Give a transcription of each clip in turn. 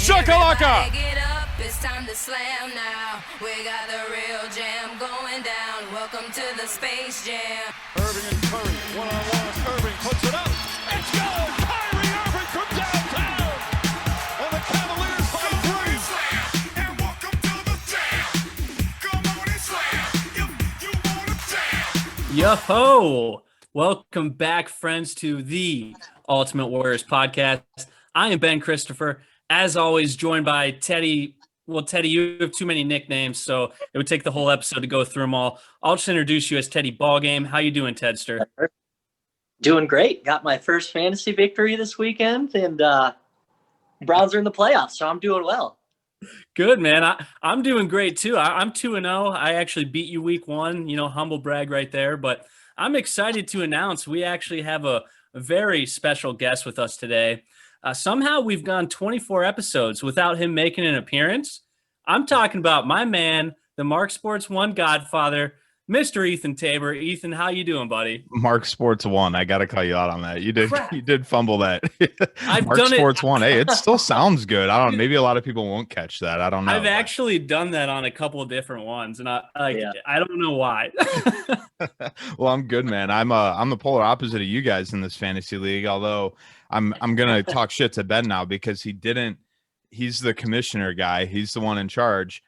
shakalaka! Get up, it's time to slam now. We got the real jam going down. Welcome to the Space Jam. Irving and Curry, one-on-one. Irving puts it up. It's good! Kyrie Irving from downtown! And the Cavaliers by three. Slam, and welcome to the jam. Come on and slam, if you wanna jam. Yo-ho! Welcome back, friends, to the Ultimate Warriors podcast. I am Ben Christopher, as always, joined by Teddy. Well, Teddy, you have too many nicknames, so it would take the whole episode to go through them all. I'll just introduce you as Teddy Ballgame. How you doing, Tedster? Doing great. Got my first fantasy victory this weekend, and Browns are in the playoffs, so I'm doing well. Good, man. I'm doing great, too. I'm 2-0. I actually beat you week one, humble brag right there. But I'm excited to announce we actually have a very special guest with us today. Somehow we've gone 24 episodes without him making an appearance. I'm talking about my man, the Mark Sports One Godfather, Mr. Ethan Tabor. Ethan, how you doing, buddy? Mark Sports One. I got to call you out on that. You did fumble that. I've Mark done Sports it. One. Hey, it still sounds good. I don't know. Maybe a lot of people won't catch that. I don't know. I've actually done that on a couple of different ones, and I don't know why. Well, I'm good, man. I'm the polar opposite of you guys in this fantasy league. Although I'm gonna talk shit to Ben now because he's the commissioner guy. He's the one in charge.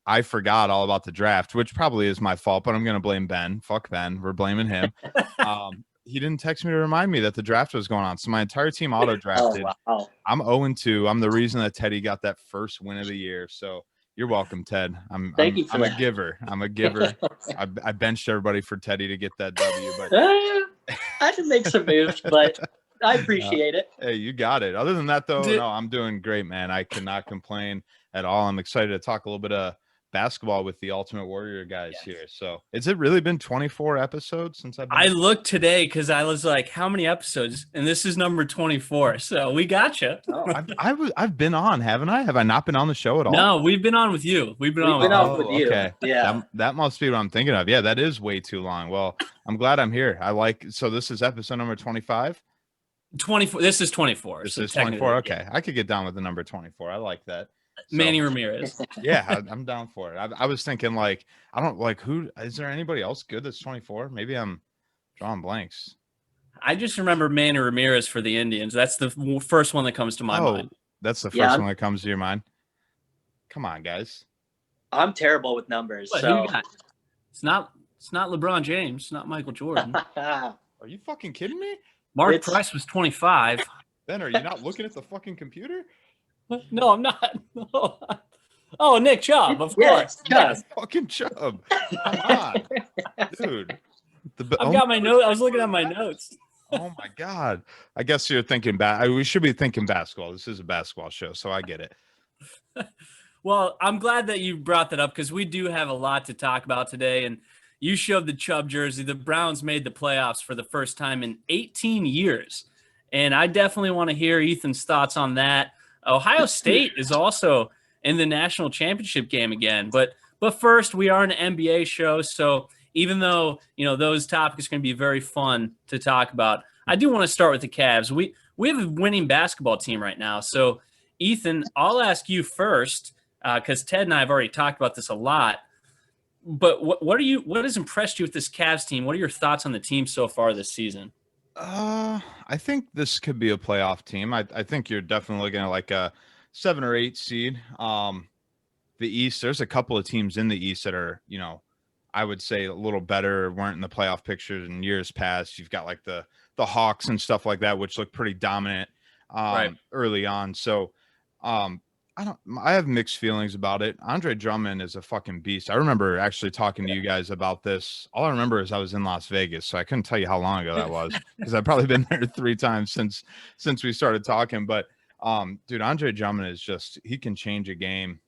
I forgot all about the draft, which probably is my fault, but I'm going to blame Ben. Fuck Ben. We're blaming him. He didn't text me to remind me that the draft was going on. So my entire team auto-drafted. Oh, wow. I'm 0-2. I'm the reason that Teddy got that first win of the year. So you're welcome, Ted. I'm a giver. I'm a giver. I benched everybody for Teddy to get that W. But I can make some moves, but I appreciate it. Hey, you got it. Other than that, though, no, I'm doing great, man. I cannot complain at all. I'm excited to talk a little bit of basketball with the Ultimate Warrior guys here. So has it really been 24 episodes since I looked today because I was like, how many episodes? And this is number 24. So we got you. I've been on, haven't I? Have I not been on the show at all? No, we've been on with you. We've been on with you. Okay. Yeah. That must be what I'm thinking of. Yeah, that is way too long. Well, I'm glad I'm here. So this is episode number 25. 24. This is 24. This is 24. Okay. I could get down with the number 24. I like that. So, Manny Ramirez. Yeah, I'm down for it. I was thinking like, I don't like who is there anybody else good that's 24? Maybe I'm drawing blanks. I just remember Manny Ramirez for the Indians. That's the first one that comes to my mind. That's the first one that comes to your mind. Come on, guys. I'm terrible with numbers. What, so it's not LeBron James. It's not Michael Jordan. Are you fucking kidding me? Mark Price was 25. Ben, are you not looking at the fucking computer? No, I'm not. No. Oh, Nick Chubb, of course. Yes. Fucking Chubb. Come on, dude. I've got my note. I was looking at my notes. Oh my God. I guess you're thinking we should be thinking basketball. This is a basketball show, so I get it. Well, I'm glad that you brought that up because we do have a lot to talk about today. And you showed the Chubb jersey. The Browns made the playoffs for the first time in 18 years. And I definitely want to hear Ethan's thoughts on that. Ohio State is also in the national championship game again. But first, we are an NBA show. So even though, those topics are going to be very fun to talk about, I do want to start with the Cavs. We have a winning basketball team right now. So, Ethan, I'll ask you first because Ted and I have already talked about this a lot. But what has impressed you with this Cavs team? What are your thoughts on the team so far this season? I think this could be a playoff team. I think you're definitely looking at like a 7 or 8 seed. The East, there's a couple of teams in the East that are, I would say a little better, weren't in the playoff pictures in years past. You've got like the Hawks and stuff like that, which look pretty dominant early on. So I have mixed feelings about it. Andre Drummond is a fucking beast. I remember actually talking to you guys about this. All I remember is I was in Las Vegas, so I couldn't tell you how long ago that was because I've probably been there 3 times since we started talking. But dude, Andre Drummond is he can change a game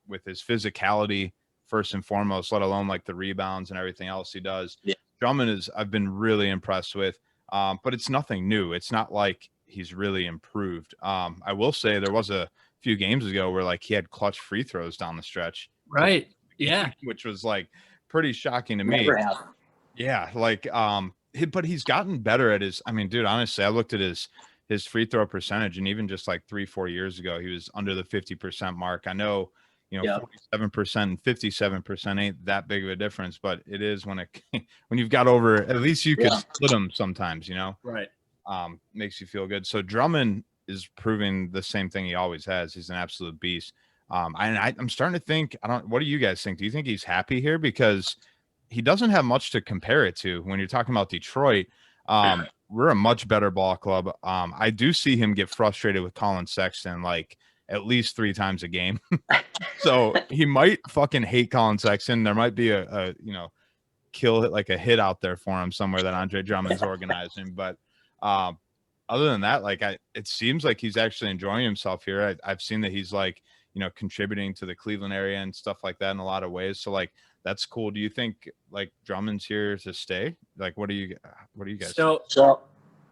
with his physicality first and foremost, let alone like the rebounds and everything else he does. Yeah. Drummond I've been really impressed with, but it's nothing new. It's not like he's really improved. I will say there was a few games ago where like he had clutch free throws down the stretch. Right. Yeah. Which was like pretty shocking to me. Yeah. Like, but he's gotten better at dude, honestly, I looked at his his free throw percentage. And even just like 3-4 years ago, he was under the 50% mark. I know, 47% and 57% ain't that big of a difference, but it is when when you've got over, at least you could split them sometimes, Right. Makes you feel good. So Drummond is proving the same thing he always has. He's an absolute beast. I'm starting to think, what do you guys think? Do you think he's happy here? Because he doesn't have much to compare it to when you're talking about Detroit. We're a much better ball club. I do see him get frustrated with Colin Sexton like at least 3 times a game. So he might fucking hate Colin Sexton. There might be a kill hit, like a hit out there for him somewhere that Andre Drummond's organizing. But other than that, like it seems like he's actually enjoying himself here. I've seen that he's like, contributing to the Cleveland area and stuff like that in a lot of ways. So like, that's cool. Do you think like Drummond's here to stay? Like, what do you guys think? So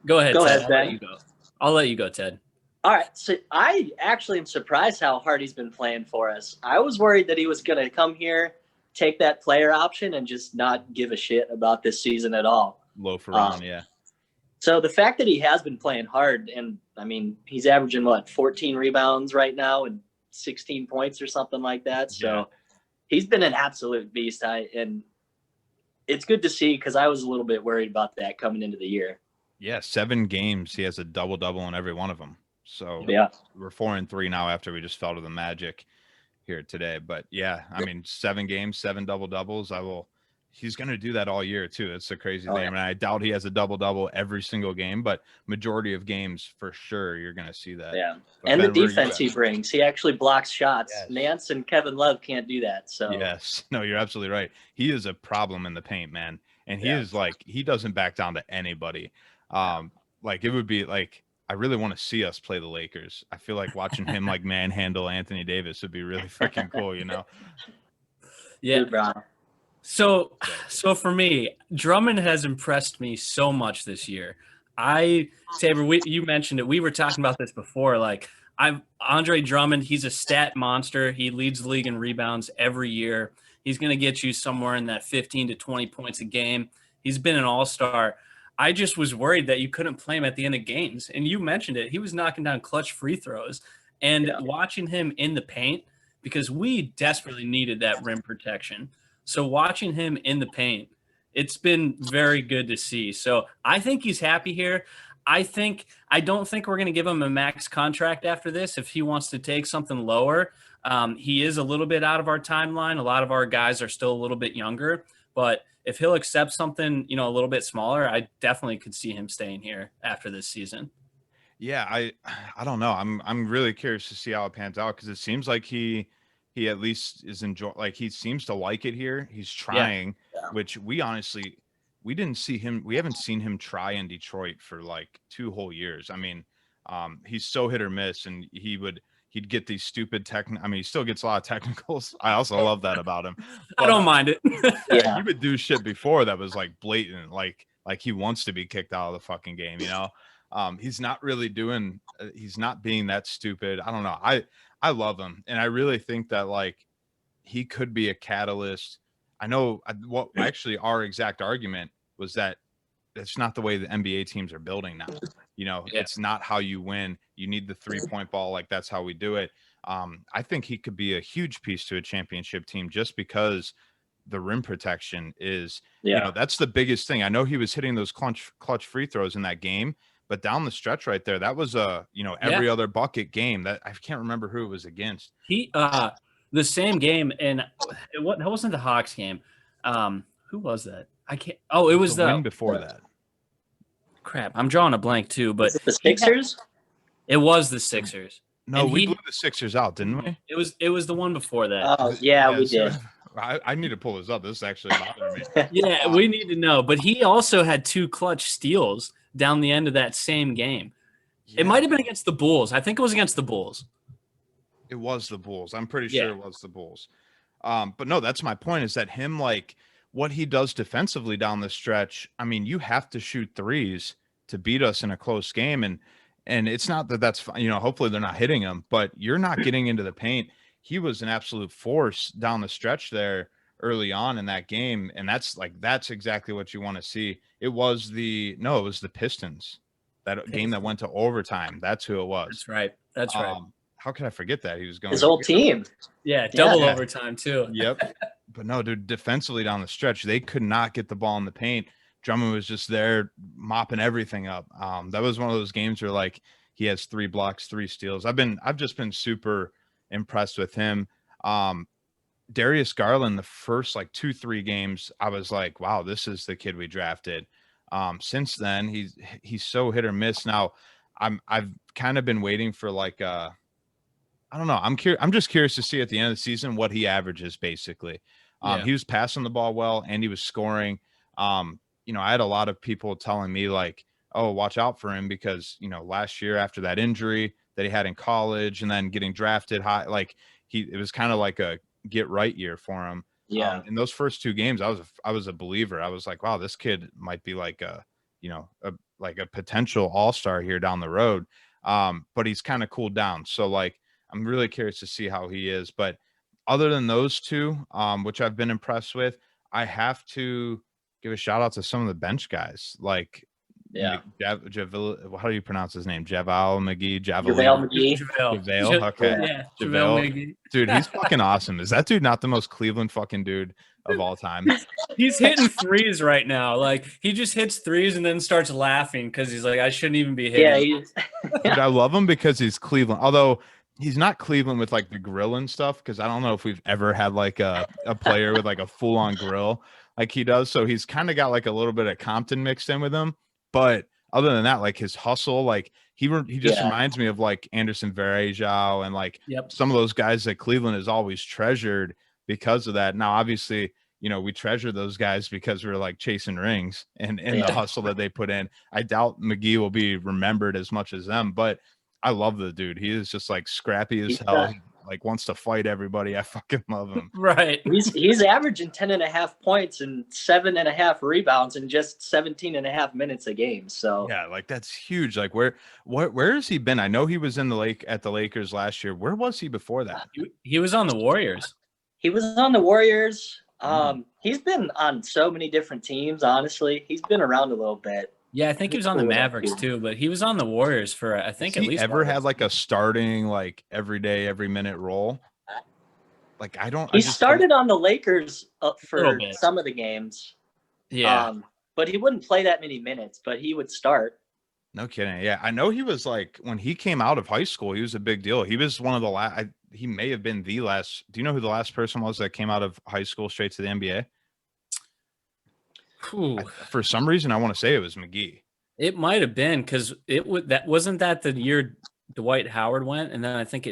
Go ahead, Ted. Ben. I'll let you go, Ted. All right. So I actually am surprised how hard he's been playing for us. I was worried that he was going to come here, take that player option, and just not give a shit about this season at all. Loaf around, yeah. So the fact that he has been playing hard, and I mean, he's averaging 14 rebounds right now and 16 points or something like that. So he's been an absolute beast. And it's good to see, because I was a little bit worried about that coming into the year. Yeah, 7 games. He has a double-double in every one of them. So we're 4-3 now after we just fell to the Magic here today. But yeah, I mean, 7 games, 7 double-doubles. He's going to do that all year too. That's the crazy thing. I mean, I doubt he has a double-double every single game, but majority of games for sure you're going to see that. Yeah. But and Ben, the defense he brings, he actually blocks shots. Yes. Nance and Kevin Love can't do that. So yes, no, you're absolutely right. He is a problem in the paint, man. And he is like, he doesn't back down to anybody. Like it would be like, I really want to see us play the Lakers. I feel like watching him like manhandle Anthony Davis would be really freaking cool, Yeah. Dude, bro. So for me, Drummond has impressed me so much this year. Tabor, you mentioned it. We were talking about this before. Like Andre Drummond, he's a stat monster. He leads the league in rebounds every year. He's going to get you somewhere in that 15 to 20 points a game. He's been an all-star. I just was worried that you couldn't play him at the end of games. And you mentioned it. He was knocking down clutch free throws. And watching him in the paint, because we desperately needed that rim protection. So watching him in the paint, it's been very good to see. So I think he's happy here. I don't think we're going to give him a max contract after this. If he wants to take something lower, he is a little bit out of our timeline. A lot of our guys are still a little bit younger, but if he'll accept something, a little bit smaller, I definitely could see him staying here after this season. Yeah, I don't know. I'm really curious to see how it pans out, because it seems like he at least is he seems to like it here. He's trying, which we haven't seen him try in Detroit for like 2 whole years. I mean, he's so hit or miss, and he'd get these stupid he still gets a lot of technicals. I also love that about him. But, I don't mind it. He would do shit before that was like blatant, like he wants to be kicked out of the fucking game, He's not really he's not being that stupid. I don't know. I love him, and I really think that like he could be a catalyst. I know what actually our exact argument was that it's not the way the NBA teams are building now. It's not how you win. You need the 3-point ball. Like that's how we do it. I think he could be a huge piece to a championship team just because the rim protection is, that's the biggest thing. I know he was hitting those clutch free throws in that game, but down the stretch right there, that was every other bucket game. That I can't remember who it was against. The same game, and that wasn't the Hawks game. Who was that? I can't. Oh, it was the win before that. Crap, I'm drawing a blank too. But the Sixers. It was the Sixers. No, we blew the Sixers out, didn't we? It was the one before that. Oh yeah, we did. I need to pull this up. This is actually bothering me. Yeah, we need to know. But he also had 2 clutch steals down the end of that same game. It might have been against the Bulls. I think it was against the Bulls. It was the Bulls. I'm pretty sure it was the Bulls. But no, that's my point, is that him, like what he does defensively down the stretch. I mean, you have to shoot threes to beat us in a close game. And it's not that that's, hopefully they're not hitting him, but you're not getting into the paint. He was an absolute force down the stretch there early on in that game. And that's exactly what you want to see. It was the Pistons. that game that went to overtime. That's who it was. That's right. That's right. How could I forget that? He was going His whole team. Yeah, double Yeah. overtime too. Yep. But no, dude, defensively down the stretch, they could not get the ball in the paint. Drummond was just there mopping everything up. That was one of those games where like he has 3 blocks, 3 steals. I've just been super impressed with him. Darius Garland, the first like 2-3 games, I was like, wow, this is the kid we drafted. Since then, he's so hit or miss. Now, I've kind of been waiting for like I don't know. I'm just curious to see at the end of the season what he averages basically. He was passing the ball well and he was scoring. I had a lot of people telling me like, oh, watch out for him because, last year after that injury that he had in college and then getting drafted high, like it was kind of like a get right year for him. Yeah. In those first 2 games, I was a believer. I was like, wow, this kid might be like a potential all-star here down the road. But he's kind of cooled down. So like, I'm really curious to see how he is. But other than those 2, which I've been impressed with, I have to give a shout out to some of the bench guys. Like, how do you pronounce his name? JaVale McGee. JaVale. Okay. Yeah. JaVale. McGee. Dude, he's fucking awesome. Is that dude not the most Cleveland fucking dude of all time? He's hitting threes right now. Like he just hits threes and then starts laughing because he's like, I shouldn't even be hitting. Dude, I love him because he's Cleveland. Although he's not Cleveland with like the grill and stuff, because I don't know if we've ever had like a player with like a full-on grill like he does. So he's kind of got like a little bit of Compton mixed in with him. But other than that, like his hustle, like he just reminds me of like Anderson Varejao and like some of those guys that Cleveland has always treasured because of that. Now, obviously, we treasure those guys because we're like chasing rings and the hustle that they put in. I doubt McGee will be remembered as much as them, but I love the dude. He is just like scrappy as hell. Like wants to fight everybody. I fucking love him. Right. He's averaging 10.5 points and 7.5 rebounds in just 17.5 minutes a game. So yeah, like that's huge. Like where has he been? I know he was in at the Lakers last year. Where was he before that? He was on the Warriors. He was on the Warriors. He's been on so many different teams. Honestly, he's been around a little bit. Yeah, I think he was on the Mavericks too, but he was on the Warriors for I think at least. Ever had like a starting like every day, every minute role? Like I don't. He started on the Lakers for bit. some of the games. Yeah, but he wouldn't play that many minutes. But he would start. No kidding. Yeah, I know he was like when he came out of high school, he was a big deal. He was one of the last. He may have been the last. Do you know who the last person was that came out of high school straight to the NBA? For some reason, I want to say it was McGee. It might have been because wasn't that the year Dwight Howard went, and then I think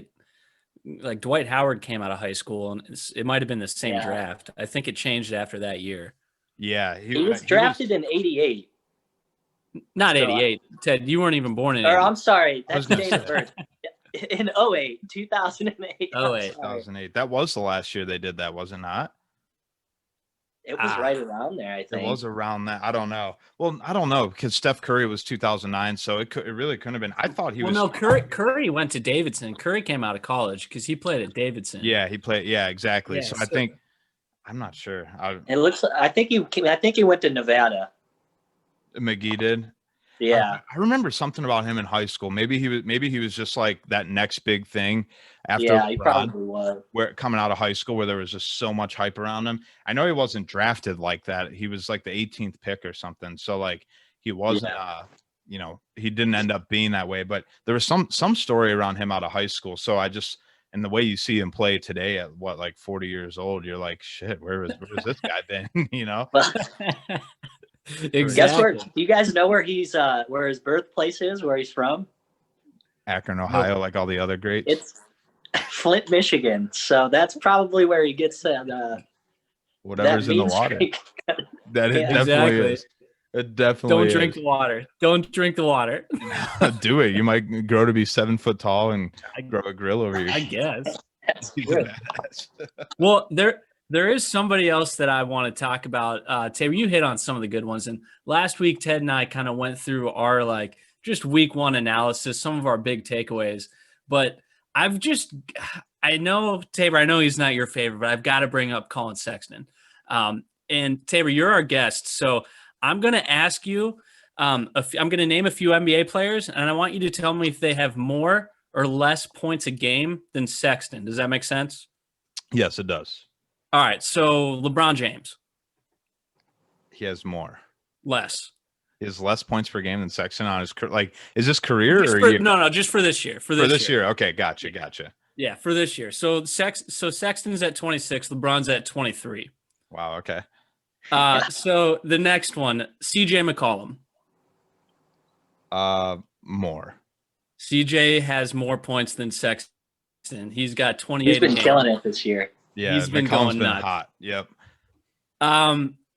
Dwight Howard came out of high school, and it might have been the same draft. I think it changed after that year. Yeah, he was drafted in '88. Not 88. Ted, you weren't even born in. Or I'm sorry, that's the date of birth. In 08, 2008. 2008. That was the last year they did that, was it not? It was right around there, I think. It was around that. I don't know. Well, I don't know because Steph Curry was 2009, so it really couldn't have been. I thought he was. Well, no, Curry went to Davidson. Curry came out of college because he played at Davidson. Yeah, he played. Yeah, exactly. So I think I'm not sure. It looks. I think he went to Nevada. McGee did. Yeah, I remember something about him in high school. Maybe he was just like that next big thing after. Yeah, he probably was. Where coming out of high school, where there was just so much hype around him. I know he wasn't drafted like that. He was like the 18th pick or something. So like he wasn't. He didn't end up being that way. But there was some story around him out of high school. So and the way you see him play today at like 40 years old, you're like, shit, where was this guy been? Exactly. Guess where? Do you guys know where where his birthplace is? Where he's from? Akron, Ohio, like all the other greats. It's Flint, Michigan. So that's probably where he gets that. Whatever's in the water. That it definitely is. It definitely. Don't drink the water. Don't drink the water. Do it. You might grow to be 7 foot tall and grow a grill over you. I guess. That's good. Well, there is somebody else that I want to talk about. Tabor, you hit on some of the good ones. And last week, Ted and I kind of went through our just week one analysis, some of our big takeaways. But I know, Tabor, I know he's not your favorite, but I've got to bring up Colin Sexton. And Tabor, you're our guest. So I'm going to ask you I'm going to name a few NBA players, and I want you to tell me if they have more or less points a game than Sexton. Does that make sense? Yes, it does. All right. So LeBron James, He has more. less. He has less points per game than Sexton on his is this career or year? No, just for this year. For this year. Okay, gotcha. Yeah, for this year. So Sexton's at 26, LeBron's at 23. Wow. Okay. So the next one, CJ McCollum. More. CJ has more points than Sexton. He's got 28. He's been killing it this year. Yeah, He's been McCollum's going been nuts. hot. Yep.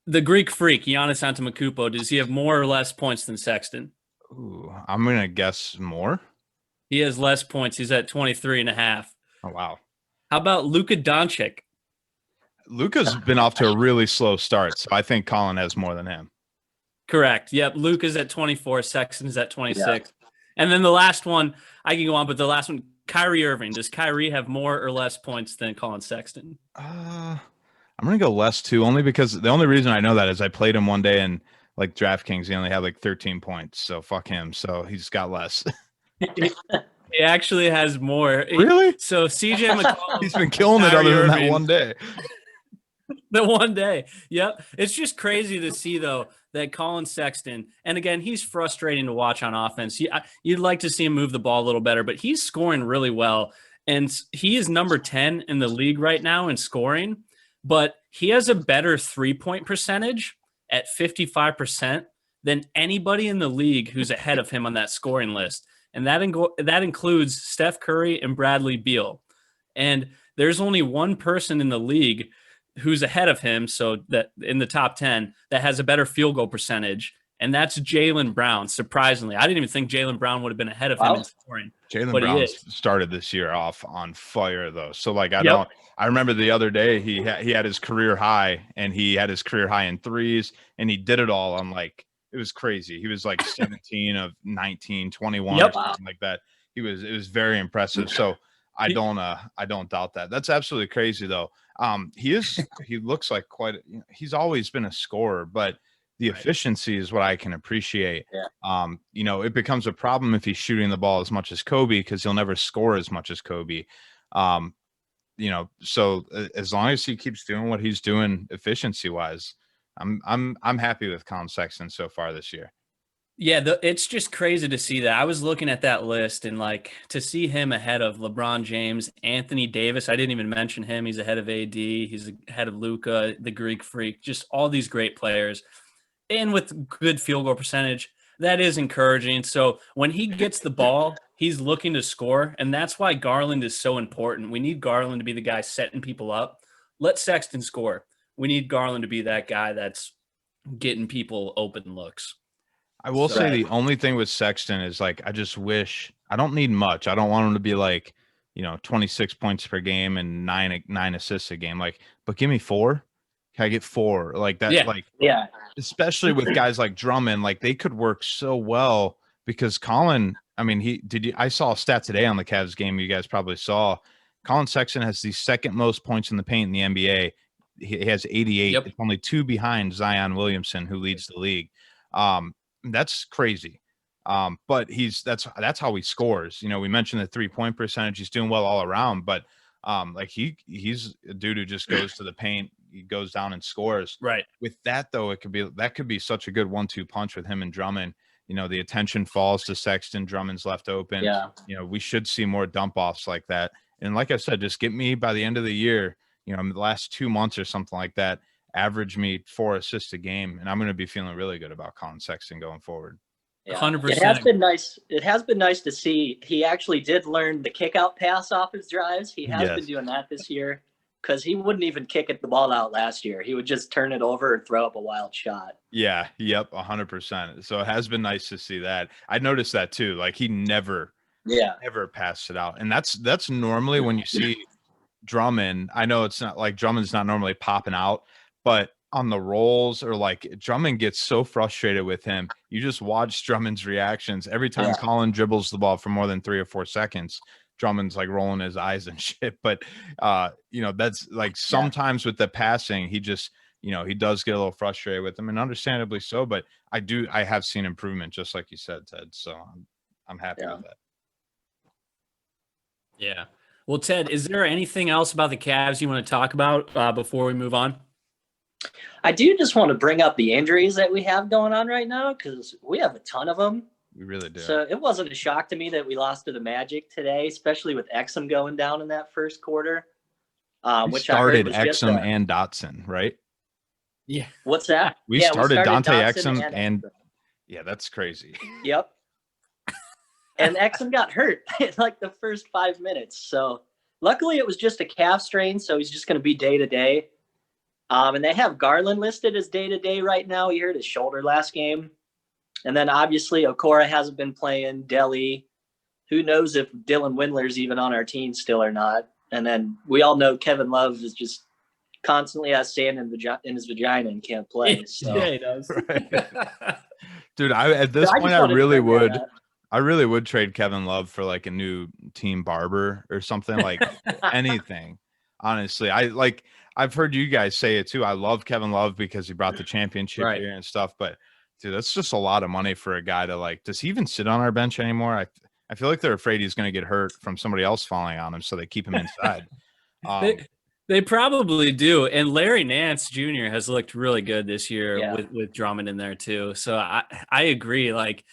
The Greek freak, Giannis Antetokounmpo, does he have more or less points than Sexton? Ooh, I'm gonna guess more. He has less points. He's at 23.5. Oh wow. How about Luka Doncic? Luka's been off to a really slow start, so I think Colin has more than him. Correct. Yep. Luka's at 24. Sexton's at 26. Yeah. And then the last one, I can go on, but the last one, Kyrie Irving. Does Kyrie have more or less points than Colin Sexton? I'm gonna go less too, only because the only reason I know that is I played him one day and like DraftKings, he only had like 13 points. So fuck him. So he's got less. He actually has more. Really? So CJ McCollum. He's been killing it Kyrie other than that Irving. one day. The one day. Yep. It's just crazy to see, though, that Colin Sexton, and again, he's frustrating to watch on offense. You'd like to see him move the ball a little better, but he's scoring really well. And he is number 10 in the league right now in scoring, but he has a better 3-point percentage at 55% than anybody in the league who's ahead of him on that scoring list. And that includes Steph Curry and Bradley Beal. And there's only one person in the league who's ahead of him, so that in the top 10, that has a better field goal percentage, and that's Jaylen Brown. Surprisingly, I didn't even think Jaylen Brown would have been ahead of him in scoring. Jaylen but Brown started this year off on fire, though. So like I remember the other day he had his career high, and he had his career high in threes, and he did it all on like, it was crazy. He was like 17 of 19, 21 or something like that. It was very impressive. So I don't doubt that. That's absolutely crazy though. He looks like he's always been a scorer, but the efficiency is what I can appreciate. Yeah. It becomes a problem if he's shooting the ball as much as Kobe, because he'll never score as much as Kobe. So as long as he keeps doing what he's doing efficiency wise, I'm happy with Colin Sexton so far this year. Yeah, it's just crazy to see that. I was looking at that list, and like to see him ahead of LeBron James, Anthony Davis. I didn't even mention him. He's ahead of AD. He's ahead of Luka, the Greek freak. Just all these great players, and with good field goal percentage. That is encouraging. So when he gets the ball, he's looking to score, and that's why Garland is so important. We need Garland to be the guy setting people up. Let Sexton score. We need Garland to be that guy that's getting people open looks. I will say the only thing with Sexton is like, I just wish, I don't need much. I don't want him to be like, 26 points per game and nine assists a game. Like, but give me 4. Can I get 4? Like that's especially with guys like Drummond, like they could work so well because Colin, I saw a stat today on the Cavs game. You guys probably saw Colin Sexton has the second most points in the paint in the NBA. He has 88. It's only 2 behind Zion Williamson, who leads the league. That's crazy. But that's how he scores. We mentioned the 3-point percentage. He's doing well all around, but he's a dude who just goes to the paint. He goes down and scores. Right. With that though, that could be such a good 1-2 punch with him and Drummond. The attention falls to Sexton. Drummond's left open. Yeah. We should see more dump offs like that. And like I said, just get me by the end of the year, the last 2 months or something like that, average me 4 assists a game, and I'm going to be feeling really good about Colin Sexton going forward. Yeah. 100%. It has been nice. It has been nice to see he actually did learn the kick out pass off his drives. He has been doing that this year, because he wouldn't even kick the ball out last year. He would just turn it over and throw up a wild shot. Yeah. Yep. 100%. So it has been nice to see that. I noticed that too. Like he never passed it out. And that's normally when you see Drummond. I know it's not like Drummond's not normally popping out, but on the rolls, or like Drummond gets so frustrated with him. You just watch Drummond's reactions every time Colin dribbles the ball for more than 3 or 4 seconds. Drummond's like rolling his eyes and shit. But that's like sometimes with the passing, he just he does get a little frustrated with them, and understandably so. But I have seen improvement, just like you said, Ted. So I'm happy with that. Yeah. Well, Ted, is there anything else about the Cavs you want to talk about before we move on? I do just want to bring up the injuries that we have going on right now, because we have a ton of them. We really do. So it wasn't a shock to me that we lost to the Magic today, especially with Exum going down in that first quarter. Which started I heard was Exum and Dotson, right? Yeah. What's that? We started Dante Exum and yeah, that's crazy. Yep. And Exum got hurt in like the first 5 minutes. So luckily it was just a calf strain, so he's just going to be day to day. And they have Garland listed as day to day right now. He hurt his shoulder last game. And then obviously Okora hasn't been playing. Delhi. Who knows if Dylan Windler's even on our team still or not. And then we all know Kevin Love is just constantly has sand in his vagina and can't play. So. Yeah, he does. Right. Dude, at this point, I really would trade Kevin Love for like a new team barber or something, like anything. Honestly, I've heard you guys say it too. I love Kevin Love because he brought the championship here and stuff. But dude, that's just a lot of money for a guy to like. Does he even sit on our bench anymore? I feel like they're afraid he's going to get hurt from somebody else falling on him, so they keep him inside. They probably do. And Larry Nance Jr. has looked really good this year with Drummond in there too. So I agree. Like,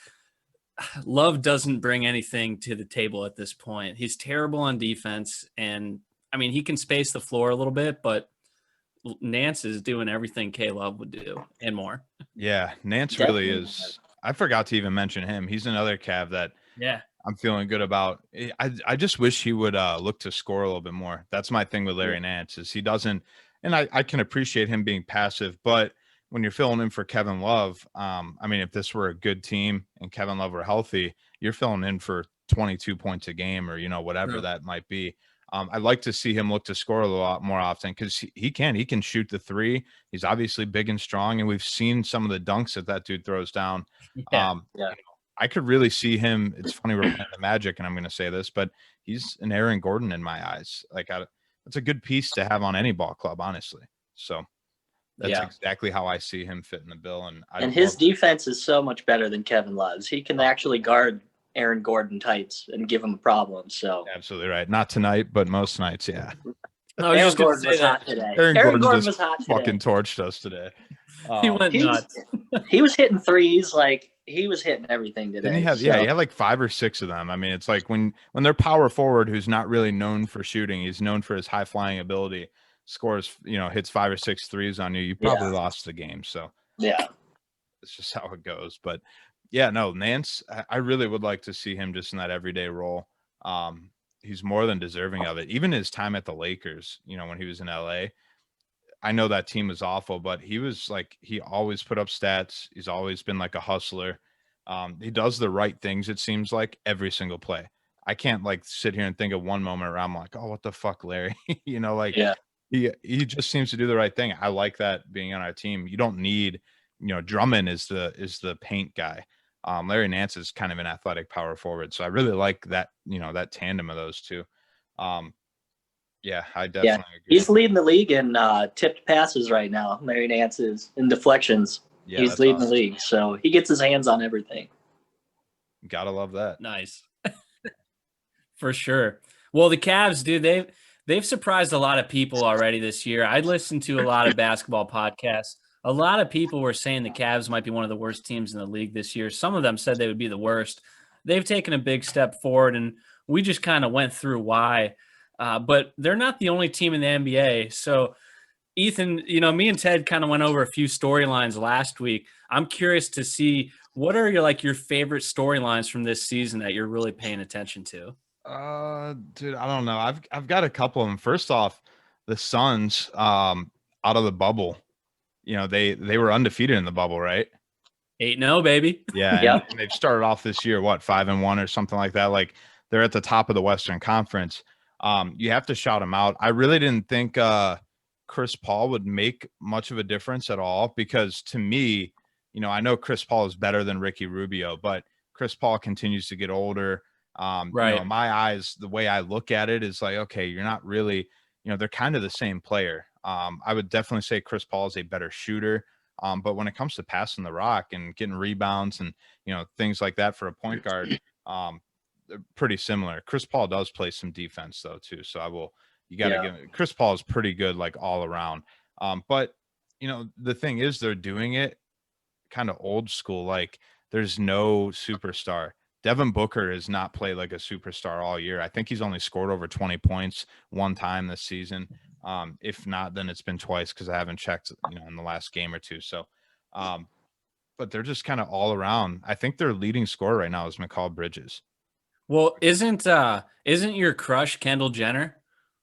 Love doesn't bring anything to the table at this point. He's terrible on defense. And I mean, he can space the floor a little bit, but Nance is doing everything K Love would do and more. Yeah. Nance really is. I forgot to even mention him. He's another Cav that I'm feeling good about. I just wish he would look to score a little bit more. That's my thing with Larry Nance is he doesn't, and I can appreciate him being passive, but when you're filling in for Kevin Love, I mean, if this were a good team and Kevin Love were healthy, you're filling in for 22 points a game or, whatever that might be. I'd like to see him look to score a lot more often because he can shoot the three. He's obviously big and strong, and we've seen some of the dunks that dude throws down. I could really see him. It's funny we're playing the Magic, and I'm going to say this, but he's an Aaron Gordon in my eyes. Like, it's a good piece to have on any ball club, honestly. So that's exactly how I see him fit in the bill. And his defense is so much better than Kevin Love's. He can actually guard Aaron Gordon tights and give him a problem. So absolutely right. Not tonight, but most nights, yeah. Aaron Gordon was hot today. Aaron Gordon was hot today. Fucking torched us today. He went nuts. He was hitting threes like he was hitting everything today. He had like 5 or 6 of them. I mean, it's like when they're power forward, who's not really known for shooting, he's known for his high flying ability. Scores, hits 5 or 6 threes on you. You probably lost the game. So it's just how it goes. But Nance, I really would like to see him just in that everyday role. He's more than deserving of it. Even his time at the Lakers, when he was in LA, I know that team was awful, but he was like, he always put up stats. He's always been like a hustler. He does the right things, it seems like, every single play. I can't like sit here and think of one moment where I'm like, oh, what the fuck, Larry? He just seems to do the right thing. I like that being on our team. You don't need, Drummond is the paint guy. Larry Nance is kind of an athletic power forward. So I really like that, that tandem of those two. I definitely agree. He's leading the league in tipped passes right now. Larry Nance is in deflections. He's leading the league. So he gets his hands on everything. Gotta love that. Nice. For sure. Well, the Cavs, dude, they've surprised a lot of people already this year. I listened to a lot of basketball podcasts. A lot of people were saying the Cavs might be one of the worst teams in the league this year. Some of them said they would be the worst. They've taken a big step forward, and we just kind of went through why. But they're not the only team in the NBA. So, Ethan, me and Ted kind of went over a few storylines last week. I'm curious to see what are your favorite storylines from this season that you're really paying attention to. Dude, I don't know. I've got a couple of them. First off, the Suns out of the bubble. They were undefeated in the bubble, right? 8-0, baby. Yeah. And they've started off this year, 5-1 or something like that. Like, they're at the top of the Western Conference. You have to shout them out. I really didn't think Chris Paul would make much of a difference at all because to me, I know Chris Paul is better than Ricky Rubio, but Chris Paul continues to get older. Right. My eyes, the way I look at it is like, okay, you're not really, they're kind of the same player. I would definitely say Chris Paul is a better shooter. But when it comes to passing the rock and getting rebounds and, things like that for a point guard, they're pretty similar. Chris Paul does play some defense though too. So you got to give Chris Paul is pretty good, like all around. But the thing is they're doing it kind of old school. Like there's no superstar. Devin Booker has not played like a superstar all year. I think he's only scored over 20 points one time this season. If not, then it's been twice because I haven't checked, in the last game or two. So, but they're just kind of all around. I think their leading scorer right now is Mikal Bridges. Well, isn't your crush Kendall Jenner?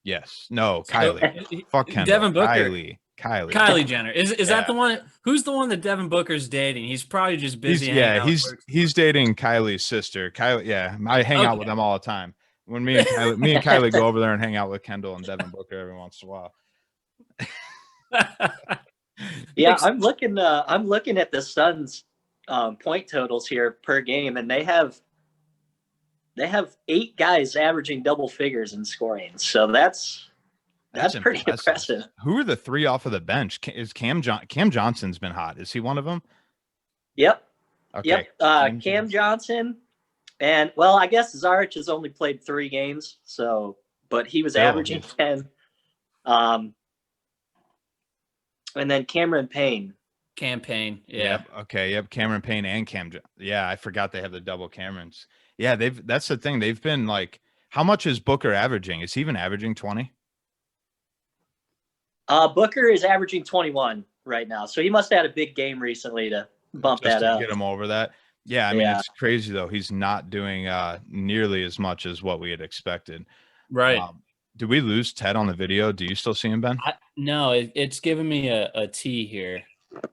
Yes. No, Kylie. Fuck Kendall. Devin Booker. Kylie Jenner. Is that the one? Who's the one that Devin Booker's dating? He's probably just busy. He's dating Kylie's sister. Kylie. Yeah, I hang out with them all the time. When me and Kylie go over there and hang out with Kendall and Devin Booker every once in a while. Yeah, I'm looking at the Suns point totals here per game, and they have 8 guys averaging double figures in scoring. So that's pretty impressive. Who are the 3 off of the bench? Is Cam Johnson's been hot? Is he one of them? Yep. Okay. Yep. Cam Johnson. And I guess Zaric has only played 3 games, but he was averaging 10. And then Cameron Payne. Yeah. Yep. Okay. Yep. Cameron Payne and Cam. Yeah, I forgot they have the double Camerons. Yeah, that's the thing. They've been like, how much is Booker averaging? Is he even averaging 20? Booker is averaging 21 right now, so he must have had a big game recently to bump that up. Get him over that. Yeah, I mean, it's crazy, though. He's not doing nearly as much as what we had expected. Right. Did we lose Ted on the video? Do you still see him, Ben? No, it's giving me a T here.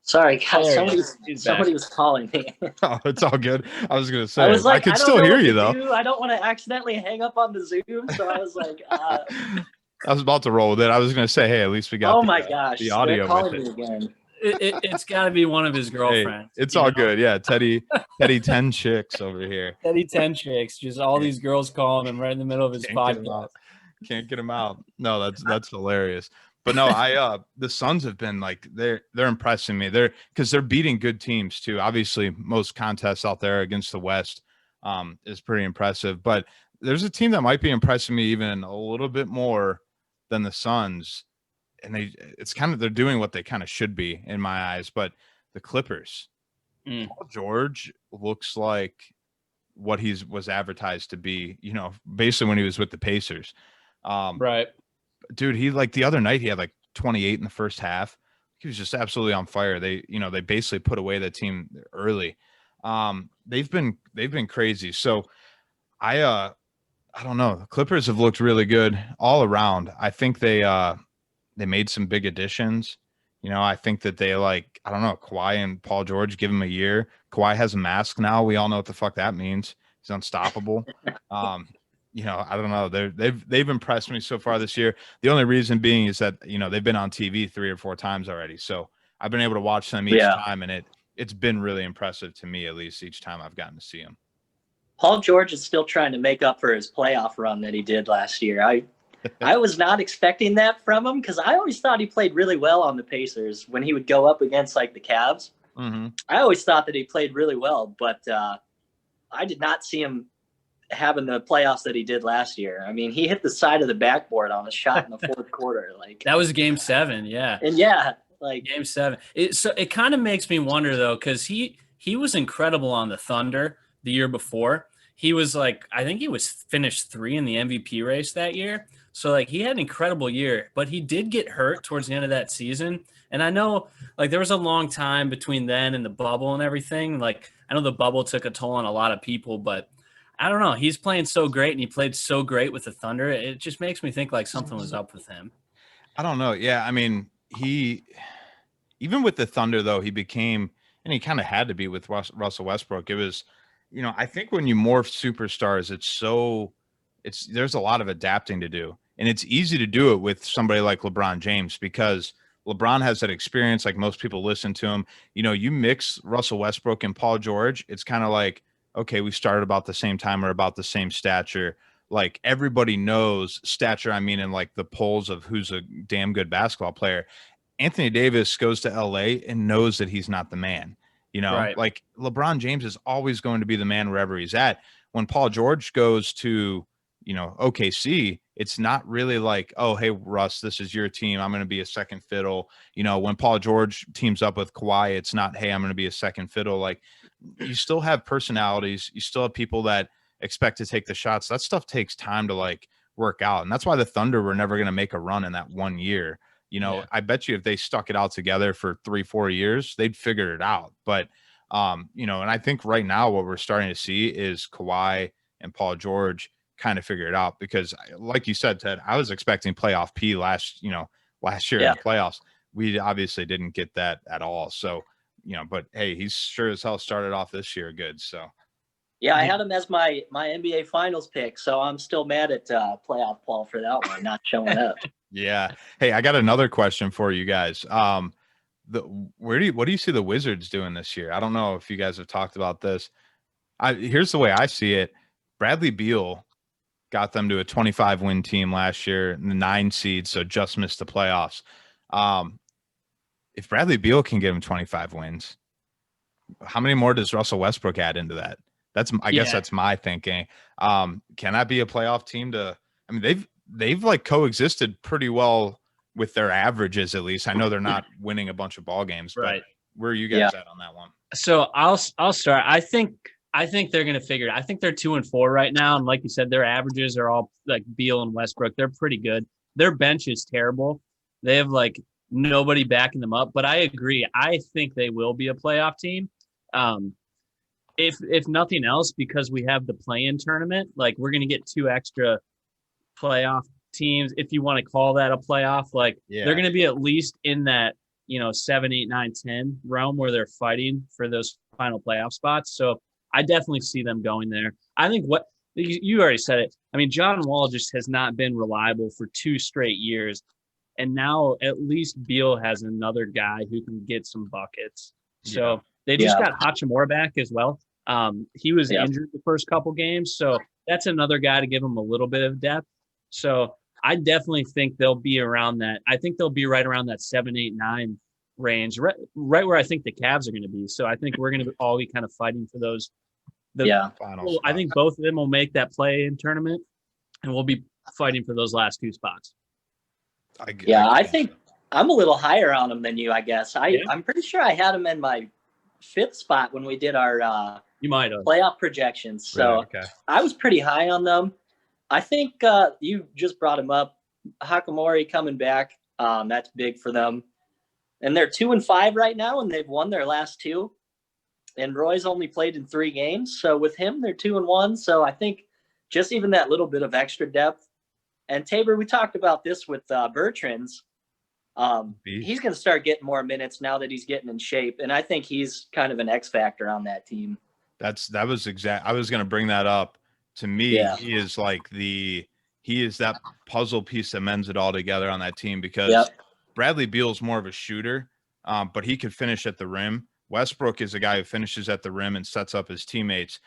Sorry, guys. Somebody was calling me. Oh, it's all good. I was going to say, I could still hear you, though. I don't want to accidentally hang up on the Zoom, so I was like... I was about to roll with it. I was going to say, hey, at least we got the audio with it. Again. It's got to be one of his girlfriends. Hey, it's all good. Yeah, Teddy 10 chicks over here. Teddy 10 chicks. Just all these girls calling him right in the middle of his podcast. Can't get him out. No, that's hilarious. But no, the Suns have been like they're impressing me. Because they're beating good teams too. Obviously, most contests out there against the West is pretty impressive. But there's a team that might be impressing me even a little bit more than the Suns. And they're doing what they kind of should be in my eyes, but the Clippers, Paul George looks like what was advertised to be, basically when he was with the Pacers. Right. Dude, he the other night, he had 28 in the first half. He was just absolutely on fire. They basically put away that team early. They've been crazy. So I don't know. The Clippers have looked really good all around. I think they made some big additions. I think that they I don't know, Kawhi and Paul George, give him a year. Kawhi has a mask now. We all know what the fuck that means. He's unstoppable. I don't know. They've impressed me so far this year. The only reason being is that, they've been on TV 3 or 4 times already. So I've been able to watch them each time, and it's been really impressive to me, at least each time I've gotten to see them. Paul George is still trying to make up for his playoff run that he did last year. I was not expecting that from him because I always thought he played really well on the Pacers when he would go up against the CAVS. Mm-hmm. I always thought that he played really well, but I did not see him having the playoffs that he did last year. I mean, he hit the side of the backboard on a shot in the fourth quarter. That was Game 7, yeah. And Game 7. It kind of makes me wonder though, because he was incredible on the Thunder the year before. He was I think he was finished 3 in the MVP race that year. So he had an incredible year, but he did get hurt towards the end of that season. And I know there was a long time between then and the bubble and everything. I know the bubble took a toll on a lot of people, but I don't know. He's playing so great and he played so great with the Thunder. It just makes me think something was up with him. I don't know. Yeah. I mean, even with the Thunder though, he became, and he kind of had to be with Russell Westbrook. It was, I think when you morph superstars, there's a lot of adapting to do. And it's easy to do it with somebody like LeBron James because LeBron has that experience. Most people listen to him. You mix Russell Westbrook and Paul George, it's kind of okay, we started about the same time or about the same stature. like everybody knows stature. I mean, in like the polls of who's a damn good basketball player. Anthony Davis goes to LA and knows that he's not the man. Right. Like LeBron James is always going to be the man wherever he's at. When Paul George goes to, OKC, it's not really like, oh, hey, Russ, this is your team. I'm going to be a second fiddle. When Paul George teams up with Kawhi, it's not, hey, I'm going to be a second fiddle. Like, you still have personalities. You still have people that expect to take the shots. That stuff takes time to like work out. And that's why the Thunder were never going to make a run in that 1 year. I bet you if they stuck it out together for 3-4 years, they'd figure it out. But, and I think right now what we're starting to see is Kawhi and Paul George kind of figure it out, because like you said, Ted, I was expecting playoff P last year in the playoffs. We obviously didn't get that at all. So, but hey, he's sure as hell started off this year good. So. Yeah, I had him as my NBA Finals pick, so I'm still mad at playoff Paul for that one not showing up. Yeah. Hey, I got another question for you guys. What do you see the Wizards doing this year? I don't know if you guys have talked about this. Here's the way I see it. Bradley Beal got them to a 25-win team last year, the 9 seed, so just missed the playoffs. If Bradley Beal can give him 25 wins, how many more does Russell Westbrook add into that? I guess that's my thinking. Can that be a playoff team I mean, they've like coexisted pretty well with their averages, at least. I know they're not winning a bunch of ball games, but where are you guys at on that one? So I'll start. I think they're going to figure it. I think they're 2-4 right now. And like you said, their averages are all like Beal and Westbrook. They're pretty good. Their bench is terrible. They have like nobody backing them up, but I agree. I think they will be a playoff team. If nothing else, because we have the play-in tournament, like we're going to get 2 extra playoff teams, if you want to call that a playoff. Like they're going to be at least in that 7, 8, 9, 10 realm where they're fighting for those final playoff spots. So I definitely see them going there. I think what you already said it. I mean, John Wall just has not been reliable for 2 straight years, and now at least Beal has another guy who can get some buckets. So they just got Hachimura back as well. He was injured the first couple games, so that's another guy to give him a little bit of depth. So I definitely think they'll be around that. I think they'll be right around that 7, 8, 9 range, right where I think the Cavs are going to be. So I think we're going to all be kind of fighting for those. Final I think both of them will make that play-in tournament, and we'll be fighting for those last 2 spots. I think I'm a little higher on them than you, I guess. I'm pretty sure I had them in my 5th spot when we did our you might have playoff projections. So I was pretty high on them. I think you just brought him up. Hakamori coming back. That's big for them. And they're 2-5 right now, and they've won their last 2. And Roy's only played in 3 games. So with him, they're 2-1. So I think just even that little bit of extra depth. And Tabor, we talked about this with Bertrand's. He's going to start getting more minutes now that he's getting in shape. And I think he's kind of an X factor on that team. I was going to bring that up. To me, he is like he is that puzzle piece that mends it all together on that team, because Bradley Beal's more of a shooter, but he could finish at the rim. Westbrook is a guy who finishes at the rim and sets up his teammates.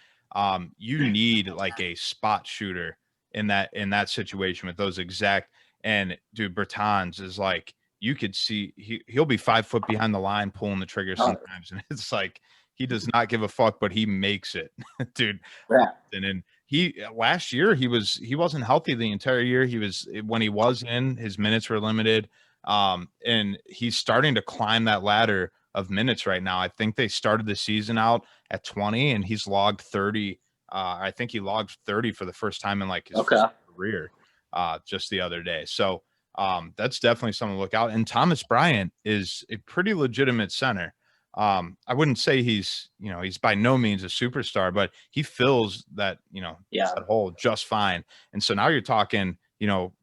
You need like a spot shooter in that situation with those exact. And dude, Bertans is like, you could see he'll be 5 foot behind the line pulling the trigger sometimes, and it's like he does not give a fuck, but he makes it, dude. And last year he wasn't healthy the entire year. When he was in, his minutes were limited, and he's starting to climb that ladder of minutes right now. I think they started the season out at 20, and he's logged 30. I think he logged 30 for the first time in like his career just the other day. So that's definitely something to look out. And Thomas Bryant is a pretty legitimate center. I wouldn't say he's by no means a superstar, but he fills that, that hole just fine. And so now you're talking,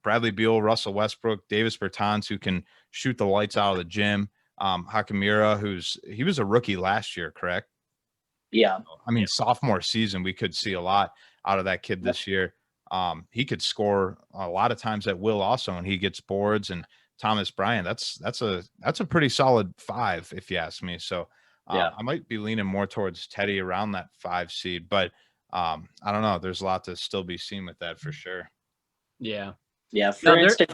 Bradley Beal, Russell Westbrook, Davis Bertans, who can shoot the lights out of the gym. Hakamura, he was a rookie last year, correct? Yeah. I mean, sophomore season, we could see a lot out of that kid this year. He could score a lot of times at will also, and he gets boards. And Thomas Bryant, that's a pretty solid 5, if you ask me. So I might be leaning more towards Teddy around that 5 seed, but I don't know. There's a lot to still be seen with that for sure. Yeah. Yeah. No, For instance,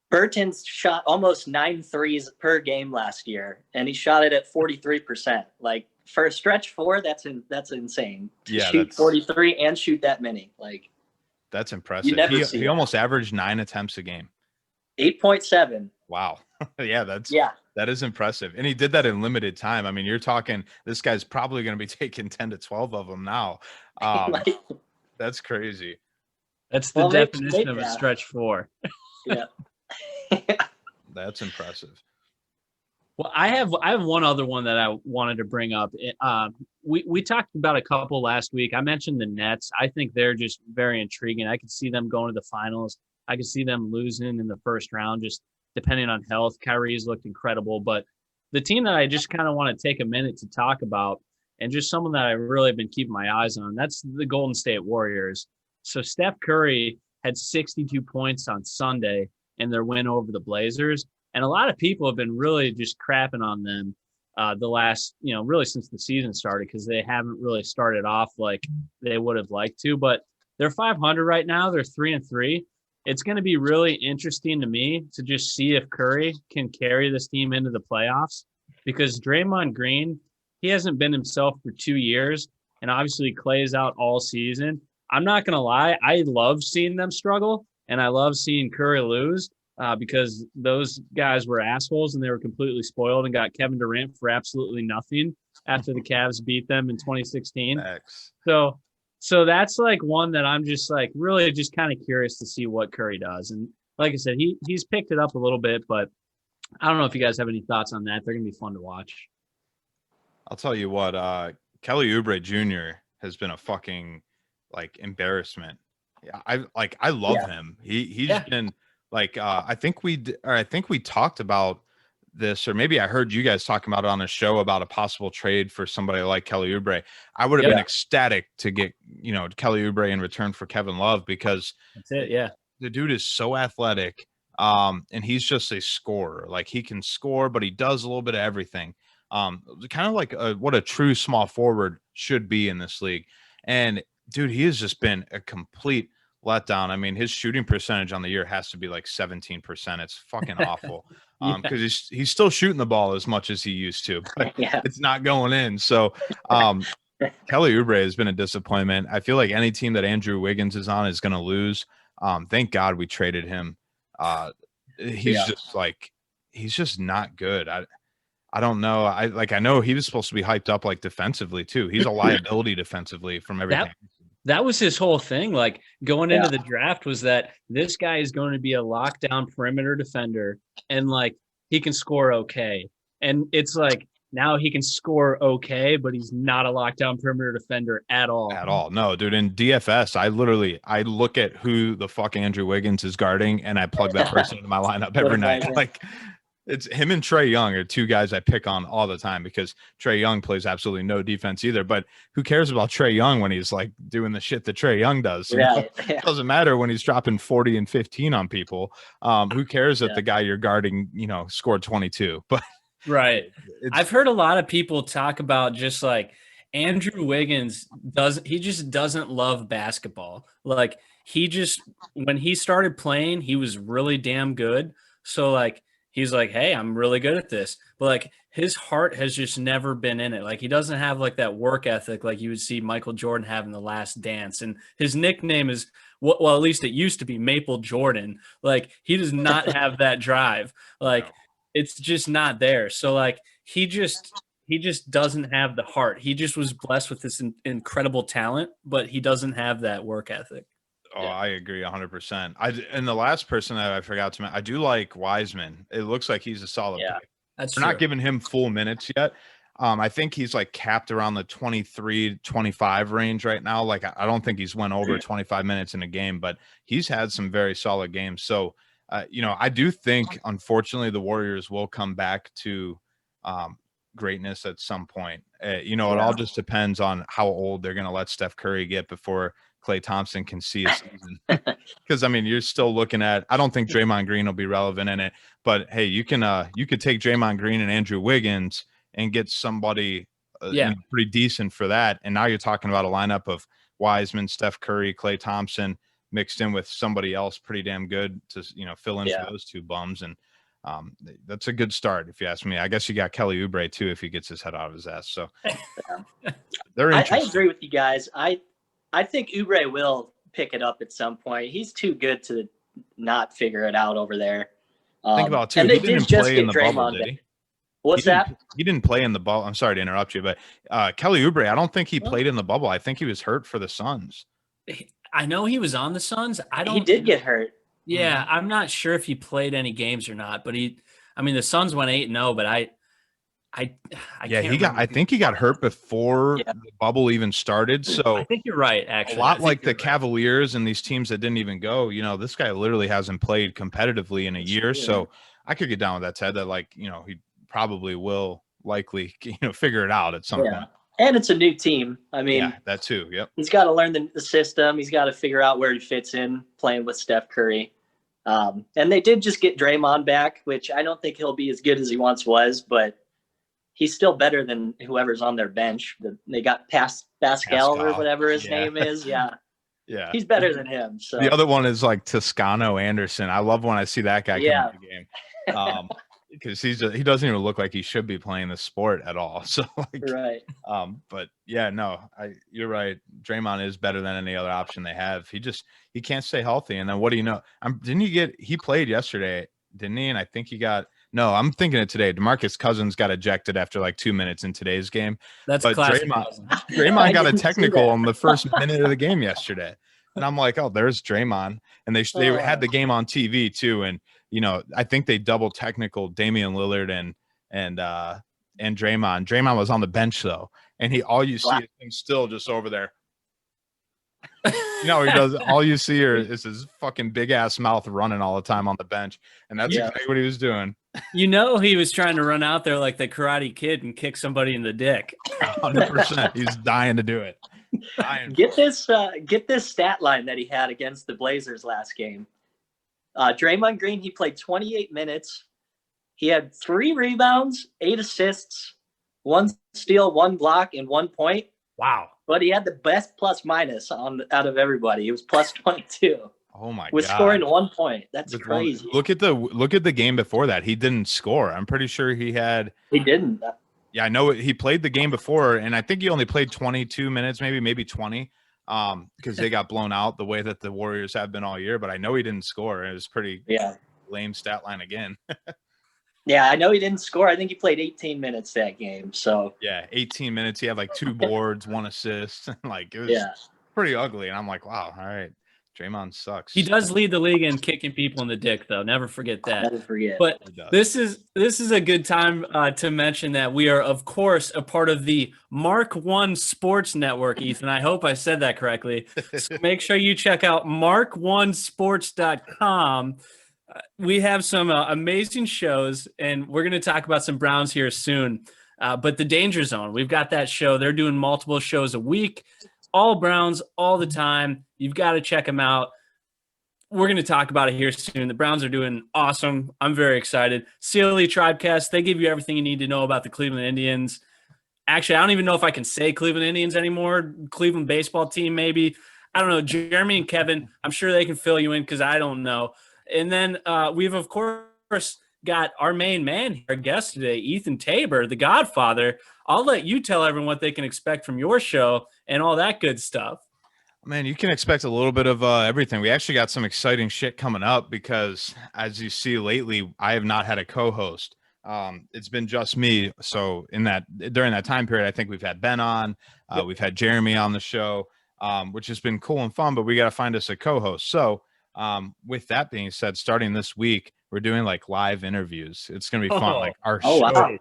Burton's shot almost 9 threes per game last year, and he shot it at 43%. Like for a stretch 4, that's insane. To shoot 43 and shoot that many. Like that's impressive. You never see He that. almost averaged 9 attempts a game. 8.7. Wow. That is impressive. And he did that in limited time. I mean, you're talking this guy's probably going to be taking 10 to 12 of them now. That's crazy. That's the definition of a stretch 4. Yeah. That's impressive. Well, I have one other one that I wanted to bring up. We talked about a couple last week. I mentioned the Nets. I think they're just very intriguing. I could see them going to the finals. I could see them losing in the first round, just depending on health. Kyrie's looked incredible, but the team that I just kind of want to take a minute to talk about, and just someone that I really have been keeping my eyes on, that's the Golden State Warriors. So Steph Curry had 62 points on Sunday in their win over the Blazers. And a lot of people have been really just crapping on them the last, really since the season started, because they haven't really started off like they would have liked to. But they're 500 right now. They're 3-3. It's going to be really interesting to me to just see if Curry can carry this team into the playoffs, because Draymond Green, he hasn't been himself for 2 years. And obviously Clay's out all season. I'm not going to lie. I love seeing them struggle, and I love seeing Curry lose. Because those guys were assholes and they were completely spoiled and got Kevin Durant for absolutely nothing after the Cavs beat them in 2016. X. So that's like one that I'm just like really just kind of curious to see what Curry does. And like I said, he's picked it up a little bit, but I don't know if you guys have any thoughts on that. They're going to be fun to watch. I'll tell you what, Kelly Oubre Jr. has been a fucking like embarrassment. Yeah, I love him. He's been like, I think we talked about this, or maybe I heard you guys talking about it on a show about a possible trade for somebody like Kelly Oubre. I would have been ecstatic to get, Kelly Oubre in return for Kevin Love, because that's it. Yeah. The dude is so athletic. And he's just a scorer. Like, he can score, but he does a little bit of everything. Kind of like what a true small forward should be in this league. And dude, he has just been a complete letdown. I mean, his shooting percentage on the year has to be like 17%. It's fucking awful. Because he's still shooting the ball as much as he used to, but it's not going in. So Kelly Oubre has been a disappointment. I feel like any team that Andrew Wiggins is on is going to lose. Thank God we traded him. He's just not good. I don't know. I know he was supposed to be hyped up like defensively too. He's a liability defensively from everything. That was his whole thing. Like going into the draft was that this guy is going to be a lockdown perimeter defender, and like he can score okay. And it's like now he can score okay, but he's not a lockdown perimeter defender at all. At all. No, dude. In DFS, I look at who the fuck Andrew Wiggins is guarding, and I plug that person into my lineup every night. Like, it's him and Trae Young are two guys I pick on all the time, because Trae Young plays absolutely no defense either. But who cares about Trae Young when he's like doing the shit that Trae Young does? It doesn't matter when he's dropping 40 and 15 on people. Who cares that the guy you're guarding, scored 22? But right. I've heard a lot of people talk about just like Andrew Wiggins just doesn't love basketball. Like when he started playing, he was really damn good. So like, he's like, hey, I'm really good at this. But like his heart has just never been in it. Like he doesn't have like that work ethic like you would see Michael Jordan have in The Last Dance. And his nickname is, well, at least it used to be Maple Jordan. Like he does not have that drive. Like it's just not there. So like he just doesn't have the heart. He just was blessed with this incredible talent, but he doesn't have that work ethic. Oh, I agree 100%. And the last person that I forgot to mention, I do like Wiseman. It looks like he's a solid pick. That's We're not giving him full minutes yet. I think he's like capped around the 23, 25 range right now. Like, I don't think he's went over 25 minutes in a game, but he's had some very solid games. So, I do think, unfortunately, the Warriors will come back to greatness at some point. It all just depends on how old they're going to let Steph Curry get before Klay Thompson can see a season. Because I mean, you're still looking at, I don't think Draymond Green will be relevant in it, but hey, you could take Draymond Green and Andrew Wiggins and get somebody pretty decent for that. And now you're talking about a lineup of Wiseman, Steph Curry, Klay Thompson mixed in with somebody else pretty damn good to, fill in for those two bums. And that's a good start, if you ask me. I guess you got Kelly Oubre too, if he gets his head out of his ass. So they're I interesting. agree with you guys. I think Oubre will pick it up at some point. He's too good to not figure it out over there. Think about it too. And He they didn't did just play get in the bubble, Draymond did back. he? What's that? He didn't play in the bubble. I'm sorry to interrupt you, but Kelly Oubre, I don't think he played in the bubble. I think he was hurt for the Suns. I know he was on the Suns. He did get hurt. Yeah, I'm not sure if he played any games or not, but the Suns went 8-0, but I I think he got hurt before the bubble even started. So I think you're right, actually. A lot like the Cavaliers and these teams that didn't even go, this guy literally hasn't played competitively in a year. So I could get down with that, Ted, that he probably will likely, figure it out at some point. And it's a new team. I mean, that too. Yep. He's got to learn the system. He's got to figure out where he fits in playing with Steph Curry. And they did just get Draymond back, which I don't think he'll be as good as he once was, but he's still better than whoever's on their bench. They got Pascal or whatever his name is. Yeah. Yeah. He's better than him. So the other one is like Toscano Anderson. I love when I see that guy come in the game. Because he doesn't even look like he should be playing the sport at all. So right. But you're right. Draymond is better than any other option they have. He can't stay healthy. And then what do you know? He played yesterday, didn't he? And I think I'm thinking it today. DeMarcus Cousins got ejected after like 2 minutes in today's game. That's classic. Draymond got a technical on the first minute of the game yesterday. And I'm like, oh, there's Draymond. And they had the game on TV too. And I think they double technical Damian Lillard and Draymond. Draymond was on the bench though, and all you see is him still just over there. He does. All you see is his fucking big ass mouth running all the time on the bench, and that's exactly what he was doing. He was trying to run out there like the Karate Kid and kick somebody in the dick. 100%. He's dying to do it. Get this stat line that he had against the Blazers last game. Draymond Green, he played 28 minutes. He had 3 rebounds, 8 assists, 1 steal, 1 block, and 1 point. Wow. But he had the best plus minus out of everybody. He was plus 22. Oh my god. With scoring 1 point. That's crazy. Look at the game before that. He didn't score. I'm pretty sure he didn't. Yeah, I know he played the game before, and I think he only played 22 minutes, maybe 20. Because they got blown out the way that the Warriors have been all year, but I know he didn't score. It was pretty lame stat line again. Yeah, I know he didn't score. I think he played 18 minutes that game. So 18 minutes. He had like 2 boards, 1 assist. It was pretty ugly. And I'm like, wow, all right. Draymond sucks. He does lead the league in kicking people in the dick, though. Never forget that. Never forget. But this is a good time to mention that we are, of course, a part of the Mark One Sports Network, Ethan. I hope I said that correctly. So make sure you check out mark1sports.com. We have some amazing shows, and we're going to talk about some Browns here soon. But the Danger Zone, we've got that show. They're doing multiple shows a week. All Browns, all the time. You've got to check them out. We're going to talk about it here soon. The Browns are doing awesome. I'm very excited. Silly Tribecast, they give you everything you need to know about the Cleveland Indians. Actually, I don't even know if I can say Cleveland Indians anymore. Cleveland baseball team, maybe. I don't know. Jeremy and Kevin, I'm sure they can fill you in because I don't know. And then we've, of course, got our main man, our guest today, Ethan Tabor, the Godfather. I'll let you tell everyone what they can expect from your show and all that good stuff. Man, you can expect a little bit of everything. We actually got some exciting shit coming up because, as you see lately, I have not had a co-host. It's been just me. So during that time period, I think we've had Ben on, we've had Jeremy on the show, which has been cool and fun. But we got to find us a co-host. So with that being said, starting this week, we're doing like live interviews. It's gonna be fun. Like our show. Wow.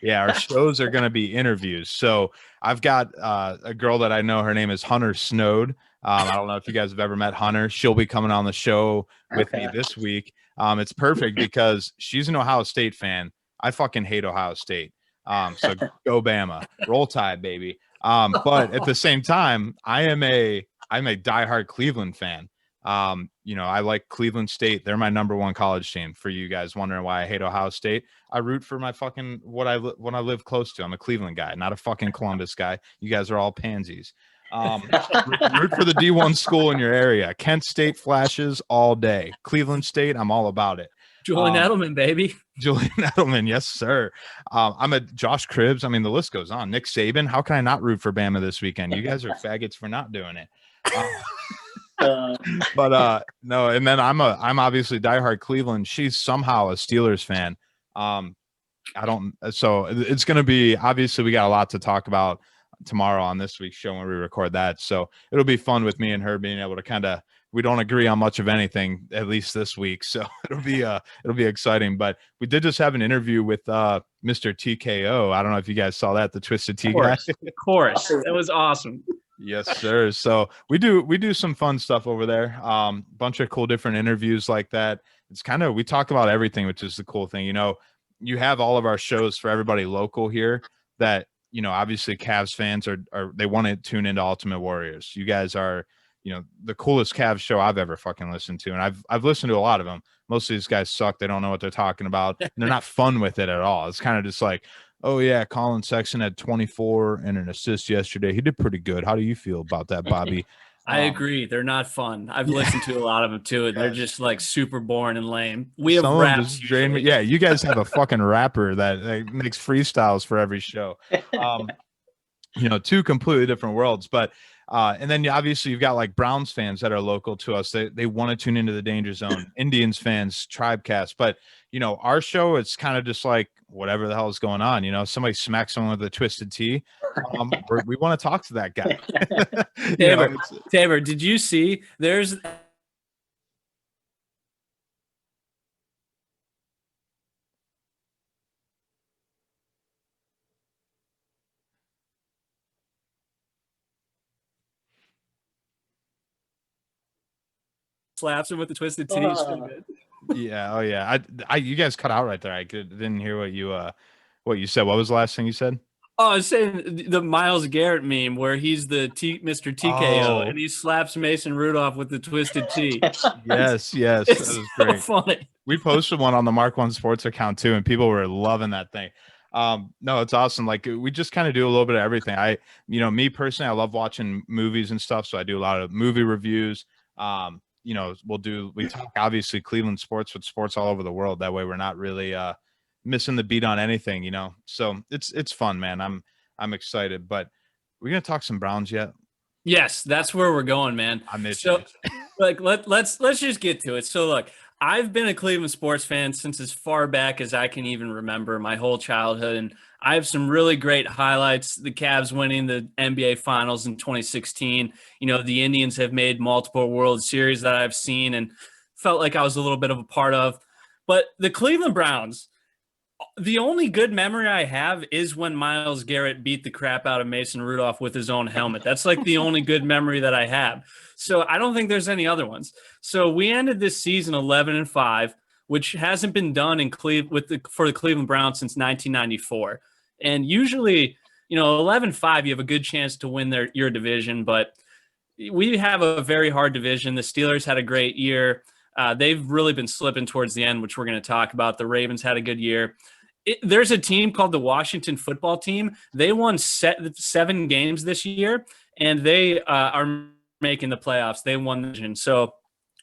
Yeah, our shows are going to be interviews. So I've got a girl that I know. Her name is Hunter Snowd. I don't know if you guys have ever met Hunter. She'll be coming on the show with me this week. It's perfect because she's an Ohio State fan. I fucking hate Ohio State. So go Bama. Roll Tide, baby. But at the same time, I'm a diehard Cleveland fan. I like Cleveland State. They're my number 1 college team. For you guys wondering why I hate Ohio State, I root for my fucking what I live close to. I'm a Cleveland guy, not a fucking Columbus guy. You guys are all pansies. Root for the D1 school in your area. Kent State flashes all day. Cleveland State, I'm all about it. Julian Edelman, baby. Julian Edelman, yes, sir. I'm a Josh Cribbs. I mean, the list goes on. Nick Saban. How can I not root for Bama this weekend? You guys are faggots for not doing it. But no, and then I'm obviously diehard Cleveland. She's somehow a Steelers fan. So it's going to be, obviously we got a lot to talk about tomorrow on this week's show when we record that. So it'll be fun with me and her being able to we don't agree on much of anything, at least this week. So it'll be exciting. But we did just have an interview with Mr. TKO. I don't know if you guys saw that, the Twisted Tea guy. Of course. That was awesome. Yes, sir. So we do some fun stuff over there. Bunch of cool different interviews like that. It's we talk about everything, which is the cool thing. You have all of our shows for everybody local here that, obviously CAVS fans they want to tune into Ultimate Warriors. You guys are, the coolest CAVS show I've ever fucking listened to. And I've listened to a lot of them. Most of these guys suck. They don't know what they're talking about. And they're not fun with it at all. It's kind of just like, oh yeah, Colin Sexton had 24 and an assist yesterday. He did pretty good. How do you feel about that, Bobby? I agree. They're not fun. I've listened to a lot of them too, and they're just like super boring and lame. We have raps. Yeah, you guys have a fucking rapper that makes freestyles for every show. Two completely different worlds. But and then obviously you've got like Browns fans that are local to us. They want to tune into the Danger Zone. Indians fans, Tribecast. But our show, it's kind of just like whatever the hell is going on. Somebody smacks someone with a twisted tea. We want to talk to that guy. Tabor, did you see there's slaps him with the twisted tea? Yeah. Oh yeah. You guys cut out right there. I didn't hear what you said. What was the last thing you said? Oh, I was saying the Myles Garrett meme where he's the Mr. TKO and he slaps Mason Rudolph with the twisted T. Yes. That was great. So funny. We posted one on the Mark One Sports account too, and people were loving that thing. No, it's awesome. Like we just kind of do a little bit of everything. Me personally, I love watching movies and stuff, so I do a lot of movie reviews. We talk obviously Cleveland sports with sports all over the world. That way we're not really missing the beat on anything, so it's fun, man. I'm excited. But we're gonna talk some Browns yet? Yes, that's where we're going, man. I'm itching. So let's just get to it. So look, I've been a Cleveland sports fan since as far back as I can even remember, my whole childhood, and I have some really great highlights. The Cavs winning the NBA Finals in 2016. The Indians have made multiple World Series that I've seen and felt like I was a little bit of a part of. But the Cleveland Browns, the only good memory I have is when Myles Garrett beat the crap out of Mason Rudolph with his own helmet. That's like the only good memory that I have. So I don't think there's any other ones. So we ended this season 11-5, which hasn't been done for the Cleveland Browns since 1994. And usually, 11-5, you have a good chance to win your division, but we have a very hard division. The Steelers had a great year. They've really been slipping towards the end, which we're going to talk about. The Ravens had a good year. There's a team called the Washington Football Team. They won 7 games this year, and they are making the playoffs. They won the division. So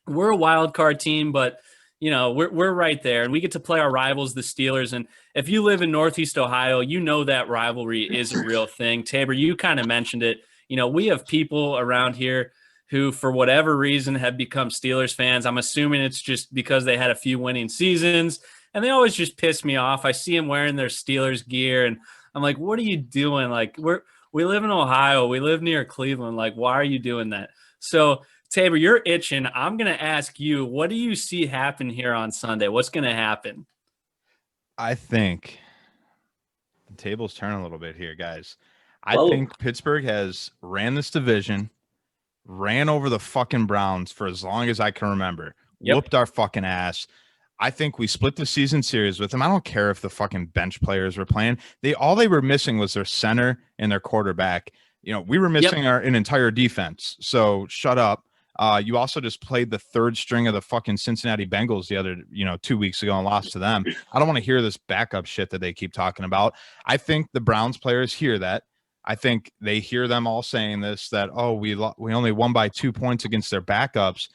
we're a wild card team, but we're right there, and we get to play our rivals, the Steelers. And if you live in Northeast Ohio, that rivalry is a real thing. Tabor, you kind of mentioned it. We have people around here who, for whatever reason, have become Steelers fans. I'm assuming it's just because they had a few winning seasons, and they always just piss me off. I see them wearing their Steelers gear, and I'm like, what are you doing? Like, we live in Ohio. We live near Cleveland. Like, why are you doing that? So, Tabor, you're itching. I'm going to ask you, what do you see happen here on Sunday? What's going to happen? I think the tables turn a little bit here, guys. I think Pittsburgh has ran this division, ran over the fucking Browns for as long as I can remember, whooped our fucking ass. I think we split the season series with them. I don't care if the fucking bench players were playing. All they were missing was their center and their quarterback. We were missing an entire defense. So shut up. You also just played the third string of the fucking Cincinnati Bengals the other, 2 weeks ago and lost to them. I don't want to hear this backup shit that they keep talking about. I think the Browns players hear that. I think they hear them all saying this, that, oh, we only won by 2 points against their backups.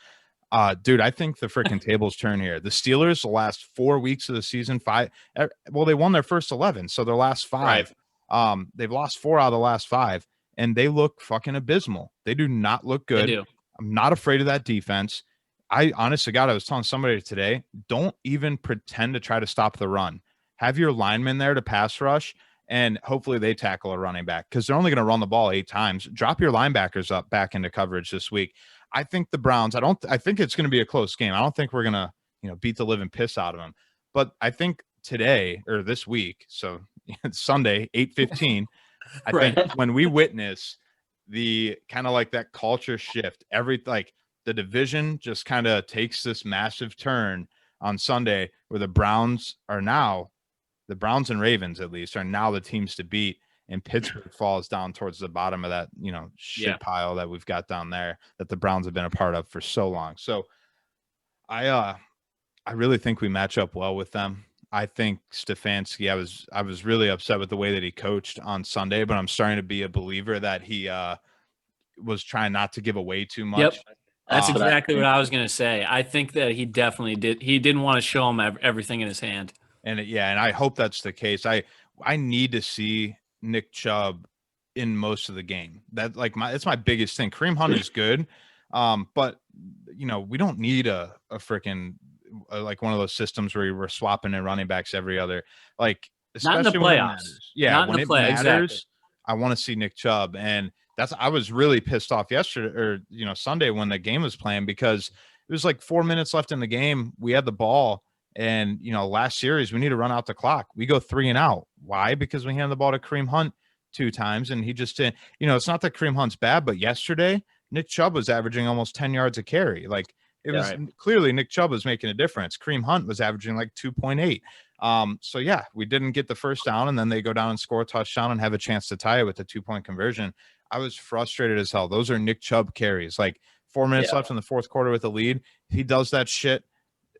Dude, I think the freaking tables turn here. The Steelers, the last 4 weeks of the season, they won their first 11, so their last 5. Right. They've lost 4 out of the last 5, and they look fucking abysmal. They do not look good. They do. I'm not afraid of that defense. I honest to God, I was telling somebody today, don't even pretend to try to stop the run. Have your linemen there to pass rush, and hopefully they tackle a running back, because they're only going to run the ball 8 times. Drop your linebackers up back into coverage this week. I think the Browns, I think it's going to be a close game. I don't think we're going to, beat the living piss out of them. But I think today, or this week, so it's Sunday, 8:15, I Right. think when we witness the kind of like that culture shift, the division just kind of takes this massive turn on Sunday, where the Browns and Ravens at least are now the teams to beat, and Pittsburgh falls down towards the bottom of that, shit pile that we've got down there that the Browns have been a part of for so long. So I really think we match up well with them. I think Stefanski, I was really upset with the way that he coached on Sunday, but I'm starting to be a believer that he was trying not to give away too much. Yep. That's exactly what I was going to say. I think that he definitely did. He didn't want to show him everything in his hand. And and I hope that's the case. I need to see Nick Chubb in most of the game. That's my biggest thing. Kareem Hunt is good, but we don't need a freaking like one of those systems where we're swapping in running backs every other, especially not in the when it playoffs. matters. Yeah, not when in the it matters, exactly. I want to see Nick Chubb, and I was really pissed off yesterday, or Sunday, when the game was playing, because it was like 4 minutes left in the game. We had the ball. And, last series, we need to run out the clock. We go 3 and out. Why? Because we handed the ball to Kareem Hunt 2 times, and he just didn't, it's not that Kareem Hunt's bad, but yesterday, Nick Chubb was averaging almost 10 yards a carry. Clearly Nick Chubb was making a difference. Kareem Hunt was averaging like 2.8. So yeah, we didn't get the first down, and then they go down and score a touchdown and have a chance to tie it with a 2-point conversion. I was frustrated as hell. Those are Nick Chubb carries. 4 minutes left in the fourth quarter with a lead. He does that shit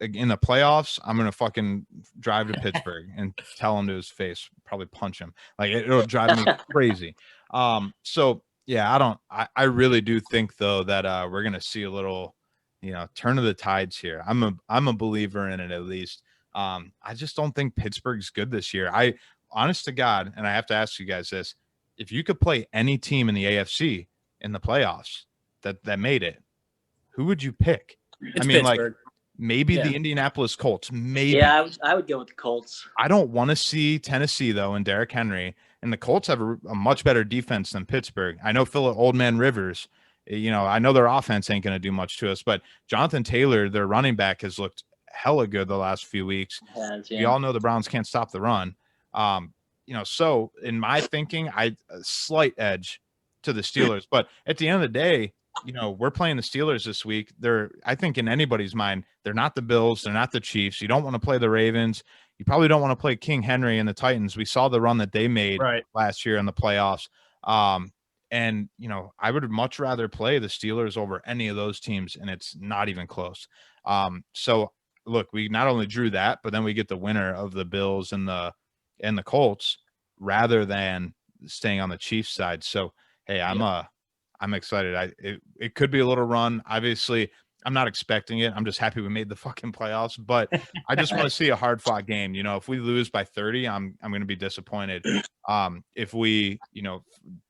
in the playoffs. I'm going to fucking drive to Pittsburgh and tell him to his face, probably punch him. It'll drive me crazy. So yeah, I really do think though that we're going to see a little, turn of the tides here. I'm a believer in it, at least. I just don't think Pittsburgh's good this year. Honest to God, and I have to ask you guys this, if you could play any team in the AFC in the playoffs that made it, who would you pick? It's Pittsburgh. Maybe the Indianapolis Colts. Maybe. Yeah, I would go with the Colts. I don't want to see Tennessee, though, and Derrick Henry. And the Colts have a much better defense than Pittsburgh. I know Old Man Rivers, I know their offense ain't going to do much to us, but Jonathan Taylor, their running back, has looked hella good the last few weeks. We all know the Browns can't stop the run. So in my thinking, a slight edge to the Steelers. But at the end of the day, we're playing the Steelers this week. I think in anybody's mind, they're not the Bills. They're not the Chiefs. You don't want to play the Ravens. You probably don't want to play King Henry and the Titans. We saw the run that they made last year in the playoffs. And I would much rather play the Steelers over any of those teams, and it's not even close. So look, we not only drew that, but then we get the winner of the Bills and the Colts rather than staying on the Chiefs side. So, hey, I'm excited. It could be a little run. Obviously, I'm not expecting it. I'm just happy we made the fucking playoffs. But I just want to see a hard-fought game. If we lose by 30, I'm going to be disappointed. If we,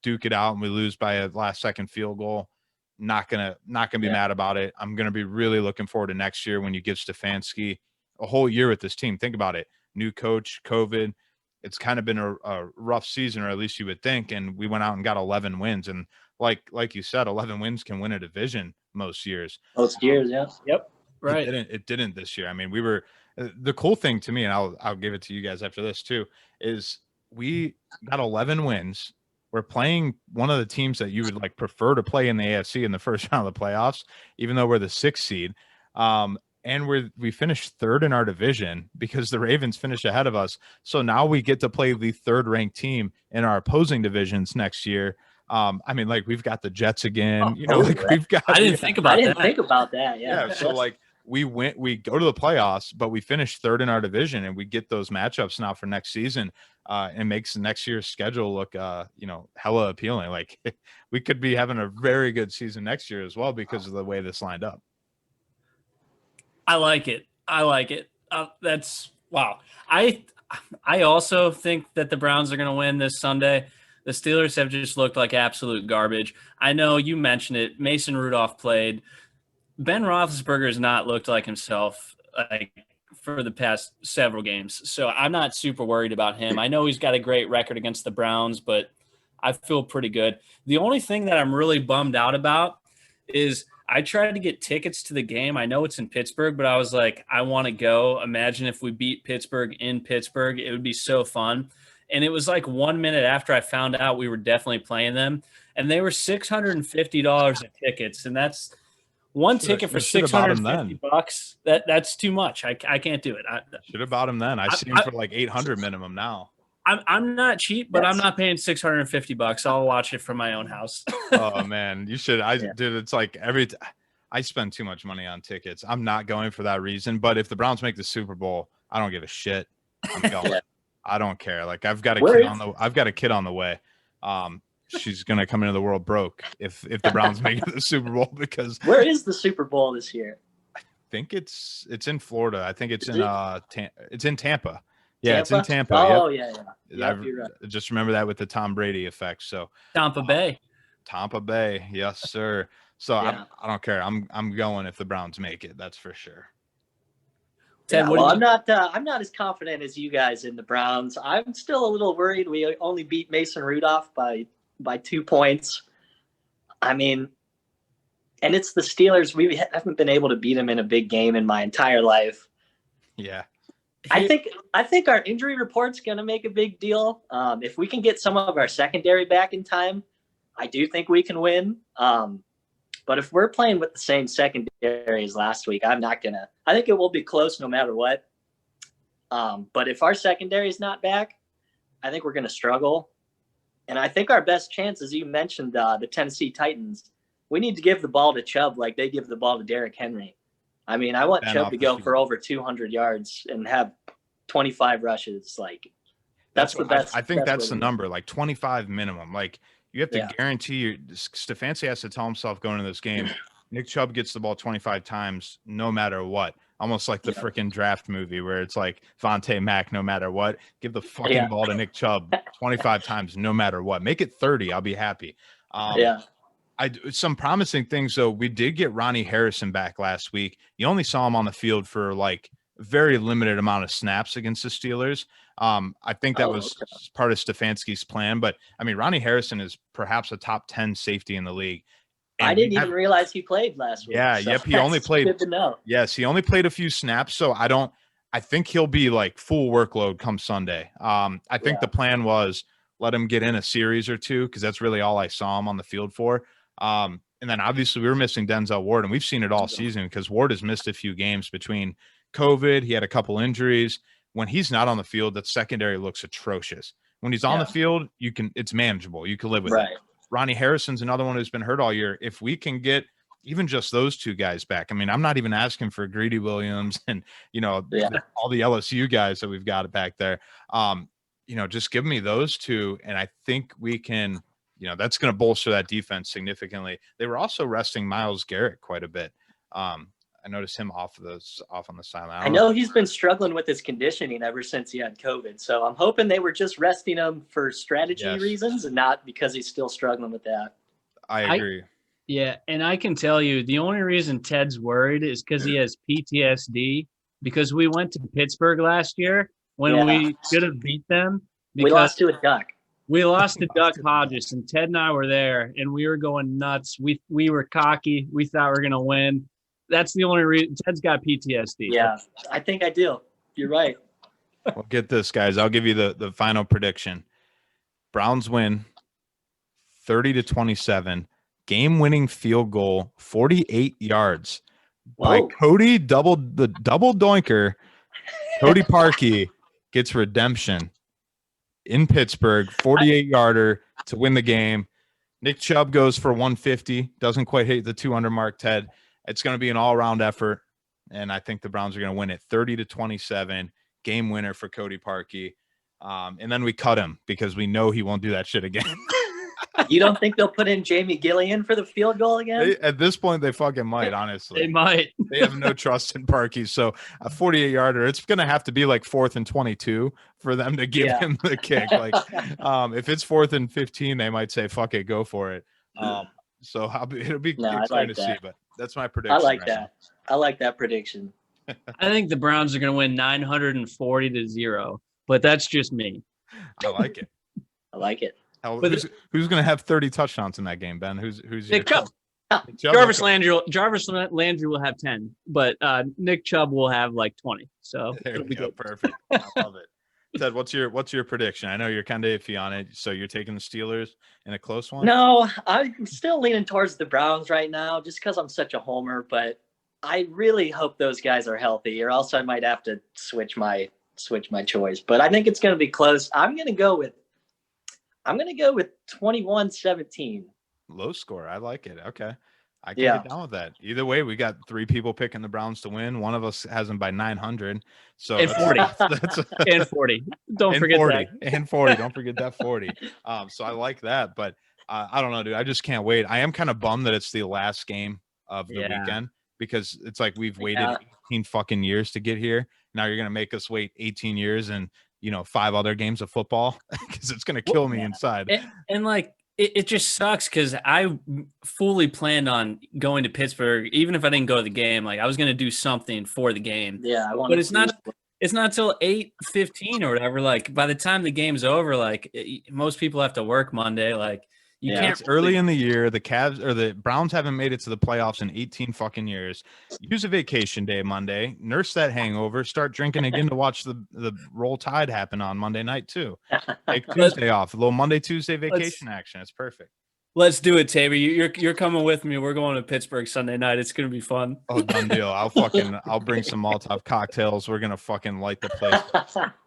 duke it out and we lose by a last-second field goal, not gonna be mad about it. I'm going to be really looking forward to next year when you give Stefanski a whole year with this team. Think about it. New coach, COVID. It's kind of been a rough season, or at least you would think. And we went out and got 11 wins. And like you said, 11 wins can win a division most years. Most years, yeah. Yep. Right. It didn't this year. I mean, we were the cool thing to me, and I'll give it to you guys after this too, is we got 11 wins. We're playing one of the teams that you would prefer to play in the AFC in the first round of the playoffs, even though we're the 6th seed. And we finished 3rd in our division because the Ravens finished ahead of us. So now we get to play the 3rd ranked team in our opposing divisions next year. We've got the Jets again. We've got. I didn't think about that. Think about that. Yeah. So we go to the playoffs, but we finish third in our division, and we get those matchups now for next season, and makes next year's schedule look, hella appealing. Like we could be having a very good season next year as well because of the way this lined up. I like it. That's wow. I also think that the Browns are going to win this Sunday. The Steelers have just looked like absolute garbage. I know you mentioned it. Mason Rudolph played. Ben Roethlisberger has not looked like himself for the past several games. So I'm not super worried about him. I know he's got a great record against the Browns, but I feel pretty good. The only thing that I'm really bummed out about is I tried to get tickets to the game. I know it's in Pittsburgh, but I was like, I want to go. Imagine if we beat Pittsburgh in Pittsburgh. It would be so fun. And it was like 1 minute after I found out we were definitely playing them, and they were $650 at tickets, and that's one ticket for $650. That's too much. I can't do it. Should have bought him then. I see him for like 800 minimum now. I'm not cheap, but I'm not paying $650. I'll watch it from my own house. Oh man, you should. Dude, it's like I spend too much money on tickets. I'm not going for that reason. But if the Browns make the Super Bowl, I don't give a shit. I'm going. I don't care. Like I've got a kid on the way. She's gonna come into the world broke if the Browns make it to the Super Bowl, because where is the Super Bowl this year? I think it's in Florida. I think it's in Tampa. Yeah, it's in Tampa. Oh, yep. Yeah. You're right. Just remember that with the Tom Brady effect. So Tampa Bay. Yes, sir. So I don't care. I'm going if the Browns make it. That's for sure. Ted, I'm not as confident as you guys in the Browns. I'm still a little worried. We only beat Mason Rudolph by 2 points. I mean, and it's the Steelers. We haven't been able to beat them in a big game in my entire life. Yeah. I think our injury report's going to make a big deal. If we can get some of our secondary back in time, I do think we can win. But if we're playing with the same secondary as last week, I'm not going to – I think it will be close no matter what. But if our secondary is not back, I think we're going to struggle. And I think our best chance, as you mentioned, the Tennessee Titans, we need to give the ball to Chubb like they give the ball to Derrick Henry. I mean, I want Chubb to go for over 200 yards and have 25 rushes. Like, that's the best. I think that's the number, like 25 minimum. Like, you have to guarantee Stefanski has to tell himself going into this game, Nick Chubb gets the ball 25 times no matter what. Almost like the freaking draft movie where it's like Vontae Mack, no matter what. Give the fucking ball to Nick Chubb 25 times no matter what. Make it 30. I'll be happy. Some promising things, though. We did get Ronnie Harrison back last week. You only saw him on the field for like a very limited amount of snaps against the Steelers. I think that was part of Stefanski's plan. But, I mean, Ronnie Harrison is perhaps a top 10 safety in the league. And I didn't even realize he played last week. Yeah, so he only played. Good to know. Yes, he only played a few snaps. So I think he'll be like full workload come Sunday. I think the plan was let him get in a series or two because that's really all I saw him on the field for. And then obviously we were missing Denzel Ward, and we've seen it all season because Ward has missed a few games between COVID. He had a couple injuries. When he's not on the field, that secondary looks atrocious. When he's on the field, it's manageable. You can live with it. Ronnie Harrison's another one who's been hurt all year. If we can get even just those two guys back, I mean, I'm not even asking for Greedy Williams and, all the LSU guys that we've got back there. Just give me those two. And I think we can, that's going to bolster that defense significantly. They were also resting Myles Garrett quite a bit. I noticed him off on the sideline. I know he's been struggling with his conditioning ever since he had COVID. So I'm hoping they were just resting him for strategy reasons and not because he's still struggling with that. I agree. And I can tell you the only reason Ted's worried is because he has PTSD because we went to Pittsburgh last year when we should have beat them. We lost to a duck. We lost to Duck Hodges, and Ted and I were there, and we were going nuts. We were cocky. We thought we were going to win. That's the only reason. Ted's got PTSD. Yeah, I think I do. You're right. Well, get this, guys. I'll give you the final prediction. Browns win 30-27. Game-winning field goal, 48 yards by Cody double doinker. Cody Parkey gets redemption in Pittsburgh, 48-yarder to win the game. Nick Chubb goes for 150, doesn't quite hit the 200 mark, Ted. It's going to be an all-around effort, and I think the Browns are going to win it 30-27, game winner for Cody Parkey. And then we cut him because we know he won't do that shit again. You don't think they'll put in Jamie Gillian for the field goal again? At this point, they fucking might, honestly. They might. They have no trust in Parkey. So a 48-yarder, it's going to have to be like 4th and 22 for them to give him the kick. Like, if it's 4th and 15, they might say, fuck it, go for it. So it'll be exciting to see, but that's my prediction. I like that. I like that prediction. I think the Browns are going to win 940-0, but that's just me. I like it. I like it. Who's going to have 30 touchdowns in that game, Ben? Who's Nick Chubb? Jarvis Landry will have 10, but Nick Chubb will have like 20. So there we go. Perfect. I love it. Ted, what's your prediction? I know you're kind of iffy on it, so you're taking the Steelers in a close one? No, I'm still leaning towards the Browns right now, just because I'm such a homer. But I really hope those guys are healthy, or else I might have to switch my choice. But I think it's going to be close. I'm going to go with 21-17. Low score. I like it. Okay. I can get down with that. Either way, we got 3 people picking the Browns to win. One of us has them by 900. So and 40. And 40. Don't forget 40. that. And 40. Don't forget that 40. So I like that, but I don't know, dude. I just can't wait. I am kind of bummed that it's the last game of the weekend, because it's like we've waited 18 fucking years to get here. Now you're going to make us wait 18 years and 5 other games of football, because it's going to kill me inside. And like, it just sucks, because I fully planned on going to Pittsburgh, even if I didn't go to the game. Like, I was going to do something for the game. Yeah, but it's not till 8:15 or whatever. Like, by the time the game's over, like most people have to work Monday. Like, you can't. It's early in the year. The Cavs or the Browns haven't made it to the playoffs in 18 fucking years. Use a vacation day Monday. Nurse that hangover. Start drinking again to watch the Roll Tide happen on Monday night too. Take Tuesday off. A little Monday, Tuesday vacation action. It's perfect. Let's do it, Tabor. You're coming with me. We're going to Pittsburgh Sunday night. It's gonna be fun. Oh, done deal. I'll bring some Molotov cocktails. We're gonna fucking light the place.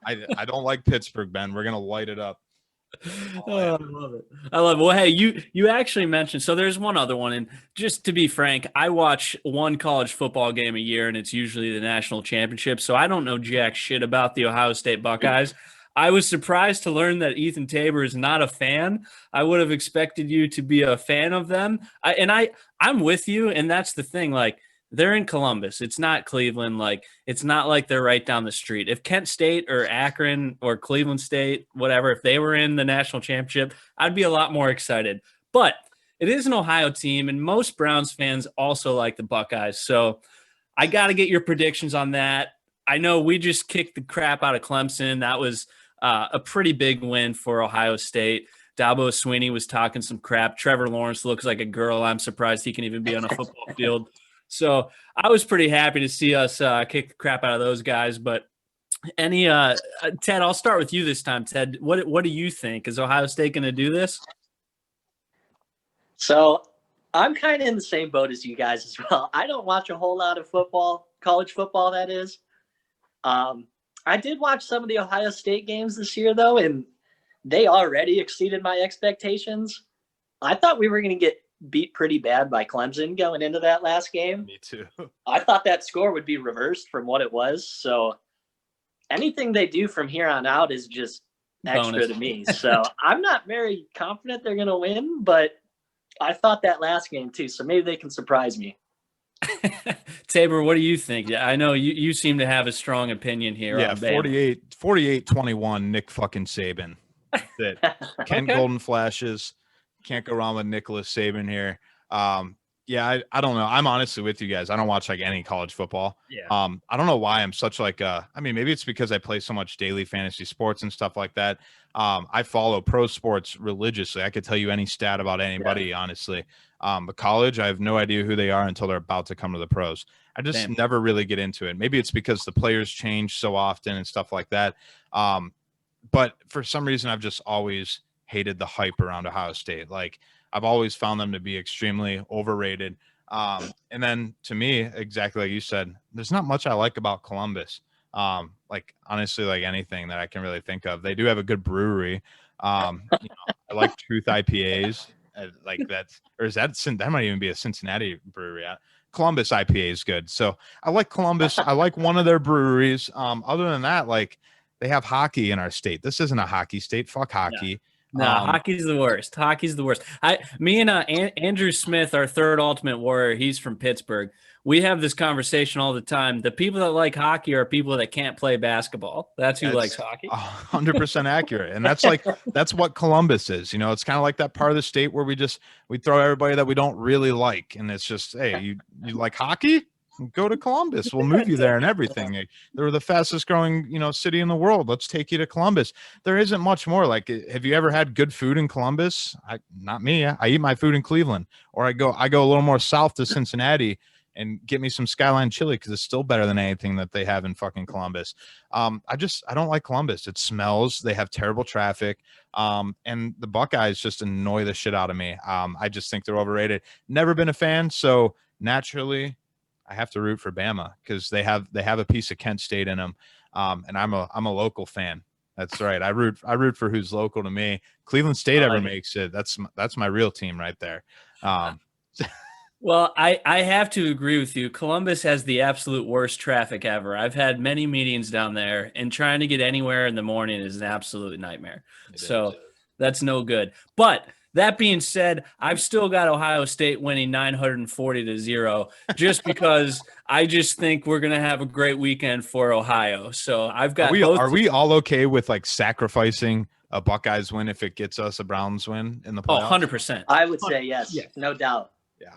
I don't like Pittsburgh, Ben. We're gonna light it up. Oh, I love it. Well, hey, you actually mentioned, so there's one other one, and just to be frank, I watch one college football game a year, and it's usually the national championship, so I don't know jack shit about the Ohio State Buckeyes. I was surprised to learn that Ethan Tabor is not a fan. I would have expected you to be a fan of them. I'm with you, and that's the thing. Like, they're in Columbus. It's not Cleveland. Like, it's not like they're right down the street. If Kent State or Akron or Cleveland State, whatever, if they were in the national championship, I'd be a lot more excited. But it is an Ohio team, and most Browns fans also like the Buckeyes. So I got to get your predictions on that. I know we just kicked the crap out of Clemson. That was a pretty big win for Ohio State. Dabo Swinney was talking some crap. Trevor Lawrence looks like a girl. I'm surprised he can even be on a football field. So I was pretty happy to see us kick the crap out of those guys. But Ted, I'll start with you this time. Ted, what do you think? Is Ohio State going to do this? So I'm kind of in the same boat as you guys as well. I don't watch a whole lot of football, college football, that is. I did watch some of the Ohio State games this year, though, and they already exceeded my expectations. I thought we were going to get beat pretty bad by Clemson going into that last game. Me too. I thought that score would be reversed from what it was. So anything they do from here on out is just extra Bonus. to me. So I'm not very confident they're going to win, but I thought that last game too. So maybe they can surprise me. Tabor, what do you think? Yeah, I know you seem to have a strong opinion here. Yeah, on Bama. 48-21, Nick fucking Saban. That's it. Ken Golden flashes. Can't go wrong with Nicholas Saban here. Yeah, I don't know. I'm honestly with you guys. I don't watch like any college football. Yeah. I don't know why I'm such like maybe it's because I play so much daily fantasy sports and stuff like that. I follow pro sports religiously. I could tell you any stat about anybody, honestly. But college, I have no idea who they are until they're about to come to the pros. I just never really get into it. Maybe it's because the players change so often and stuff like that. But for some reason, I've just always hated the hype around Ohio State. Like, I've always found them to be extremely overrated. And then to me, exactly like you said, there's not much I like about Columbus. Like, honestly, like anything that I can really think of. They do have a good brewery. I like Truth IPAs. Like that might even be a Cincinnati brewery. Columbus IPA is good. So I like Columbus. I like one of their breweries. Other than that, like they have hockey in our state. This isn't a hockey state. Fuck hockey. No, hockey's the worst. Hockey's the worst. Me and Andrew Smith, our third Ultimate Warrior, he's from Pittsburgh. We have this conversation all the time. The people that like hockey are people that can't play basketball. That's who likes hockey. 100% accurate. And that's what Columbus is. You know, it's kind of like that part of the state where we throw everybody that we don't really like. And it's just, hey, you like hockey? Go to Columbus. We'll move you there and everything. They're the fastest growing, city in the world. Let's take you to Columbus. There isn't much more. Like, have you ever had good food in Columbus? Not me. I eat my food in Cleveland, or I go a little more south to Cincinnati and get me some Skyline chili because it's still better than anything that they have in fucking Columbus. I don't like Columbus. It smells. They have terrible traffic. And the Buckeyes just annoy the shit out of me. I just think they're overrated. Never been a fan. So naturally, I have to root for Bama because they have a piece of Kent State in them. And I'm a local fan. That's right. I root for who's local to me. Cleveland State ever makes it. That's my real team right there. Well, I have to agree with you. Columbus has the absolute worst traffic ever. I've had many meetings down there, and trying to get anywhere in the morning is an absolute nightmare. That's no good. But that being said, I've still got Ohio State winning 940-0 just because I just think we're going to have a great weekend for Ohio. So I've got Are we all okay with like sacrificing a Buckeyes win if it gets us a Browns win in the playoffs? 100%. I would say yes, no doubt. Yeah,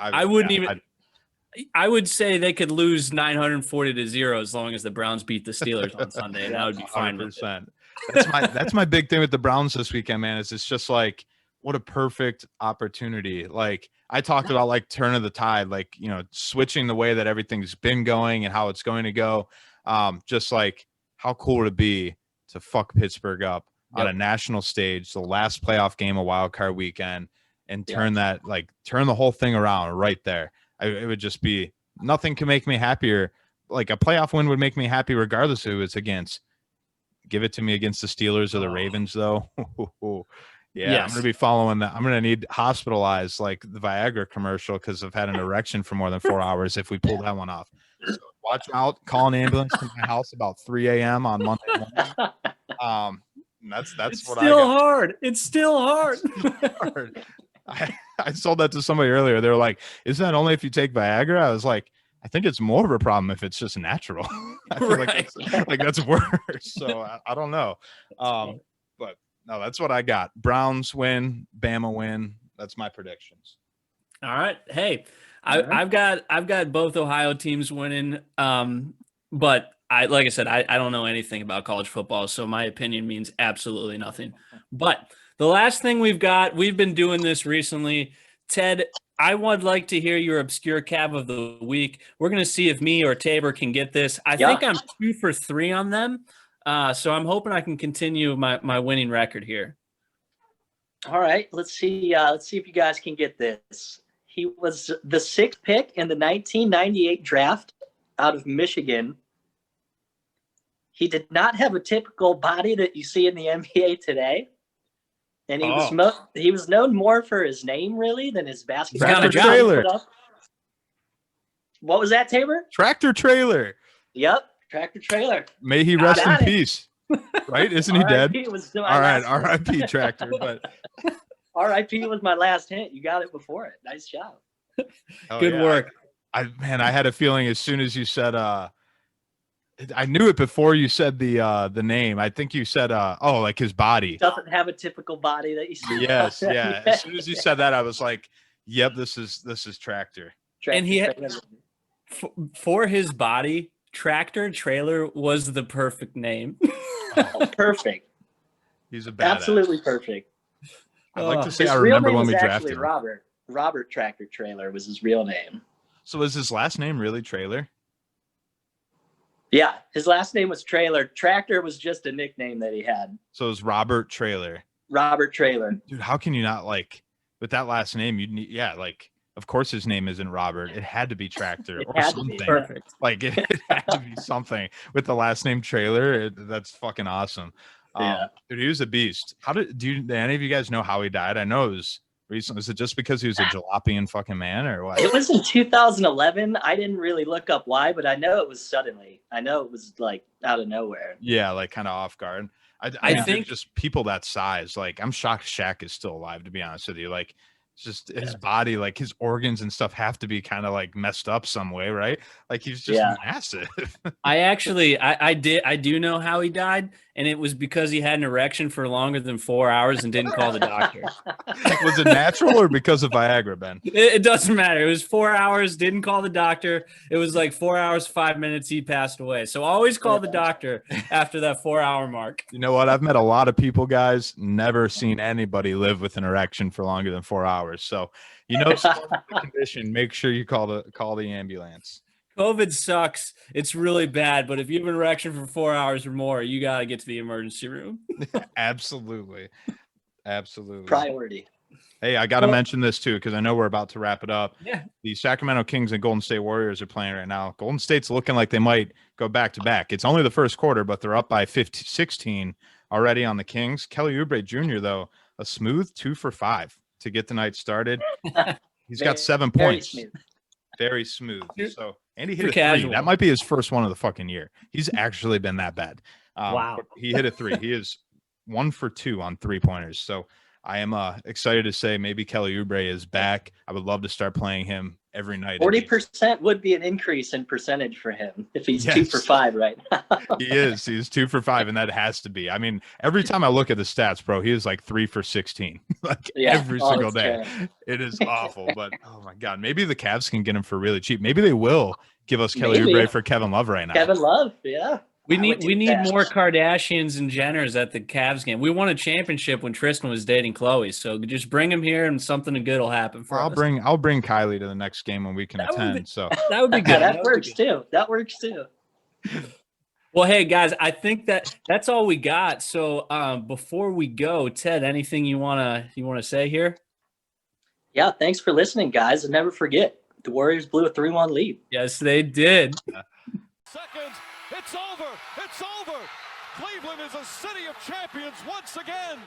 I would say they could lose 940-0 as long as the Browns beat the Steelers on Sunday, and I would be fine with it. That's my big thing with the Browns this weekend, man. Is it's just like, what a perfect opportunity. Like I talked about, like turn of the tide, like, switching the way that everything's been going and how it's going to go. Just like how cool would it be to fuck Pittsburgh up on a national stage, the last playoff game of wild card weekend, and turn the whole thing around right there. It would just be, nothing can make me happier. Like a playoff win would make me happy regardless of who it's against. Give it to me against the Steelers or the Ravens though. Yeah, yes. I'm going to be following that. I'm going to need hospitalized like the Viagra commercial because I've had an erection for more than 4 hours if we pull that one off. So watch out. Call an ambulance to my house about 3 a.m. on Monday morning. That's it's what still I got. hard. It's still hard. I sold that to somebody earlier. They were like, "Isn't that only if you take Viagra?" I was like, I think it's more of a problem if it's just natural. I feel like that's worse. So I don't know. But no, that's what I got. Browns win, Bama win. That's my predictions. All right. Hey, I've got both Ohio teams winning. But like I said, I don't know anything about college football, so my opinion means absolutely nothing. But the last thing we've been doing this recently. Ted, I would like to hear your obscure CAV of the week. We're going to see if me or Tabor can get this. I think I'm 2 for 3 on them. So I'm hoping I can continue my winning record here. All right, let's see if you guys can get this. He was the 6th pick in the 1998 draft out of Michigan. He did not have a typical body that you see in the NBA today. And he was known more for his name, really, than his basketball. Tractor Trailer. What was that, Tabor? Tractor Trailer. Yep, Tractor Trailer. May he rest in peace. Right? Isn't he dead? All right, R.I.P. Tractor. But R.I.P. was my last hint. You got it before it. Nice job. Good work. I had a feeling as soon as you said I knew it before you said the name. I think you said like his body doesn't have a typical body that you see. Yes, yeah. As soon as you said that, I was like, "Yep, this is Tractor." And he had, for his body, Tractor Trailer was the perfect name. Perfect. He's a badass. Absolutely perfect. I'd like to say his I remember when we real name was drafted actually Robert. Robert Tractor Trailer was his real name. So is his last name really Trailer? Yeah, his last name was Trailer. Tractor was just a nickname that he had. So it was Robert Trailer. Robert Trailer. Dude, how can you not with that last name? You'd need, of course his name isn't Robert. It had to be Tractor or something. Perfect. Like it had to be something with the last name Trailer. That's fucking awesome. Yeah. Dude, he was a beast. Do any of you guys know how he died? I know it was recently? Is it just because he was a jalapeon fucking man or what? It was in 2011. I didn't really look up why, but I know it was suddenly. I know it was like out of nowhere. Yeah, like kind of off guard. I think- think just people that size, like I'm shocked Shaq is still alive, to be honest with you. Like it's just his body, like his organs and stuff have to be kind of like messed up some way, right? Like he's just massive. I do know how he died, and it was because he had an erection for longer than 4 hours and didn't call the doctor. Was it natural or because of Viagra, Ben? It doesn't matter. It was 4 hours, didn't call the doctor. It was like 4 hours, 5 minutes, he passed away. So always call the doctor after that 4 hour mark. You know what? I've met a lot of people, guys. Never seen anybody live with an erection for longer than 4 hours. So, you know, the condition. Make sure you call the ambulance. COVID sucks. It's really bad. But if you have an erection for 4 hours or more, you got to get to the emergency room. Absolutely. Priority. Hey, I got to mention this too, because I know we're about to wrap it up. Yeah. The Sacramento Kings and Golden State Warriors are playing right now. Golden State's looking like they might go back to back. It's only the first quarter, but they're up by 16 already on the Kings. Kelly Oubre Jr., though, a smooth 2 for 5 to get the night started. He's got 7 points. Very smooth. So, and he hit a 3. That might be his first one of the fucking year. He's actually been that bad. Wow. He hit a 3. He is 1 for 2 on 3-pointers. So I am excited to say maybe Kelly Oubre is back. I would love to start playing him every night. 40% would be an increase in percentage for him if he's 2 for 5 right now. He is. He's 2 for 5, and that has to be. I mean, every time I look at the stats, bro, he is like 3 for 16, like every single day. Terrible. It is awful, but oh my god, maybe the Cavs can get him for really cheap. Maybe they will give us Kelly Oubre for Kevin Love right now. Kevin Love, yeah. We need more Kardashians and Jenners at the Cavs game. We won a championship when Tristan was dating Chloe, so just bring him here and something good will happen for us. I'll bring Kylie to the next game when we can attend. So that would be good. That works too. That works too. Well, hey guys, I think that's all we got. So before we go, Ted, anything you wanna say here? Yeah, thanks for listening, guys, and never forget the Warriors blew a 3-1 lead. Yes, they did. Seconds. It's over. It's over. Cleveland is a city of champions once again.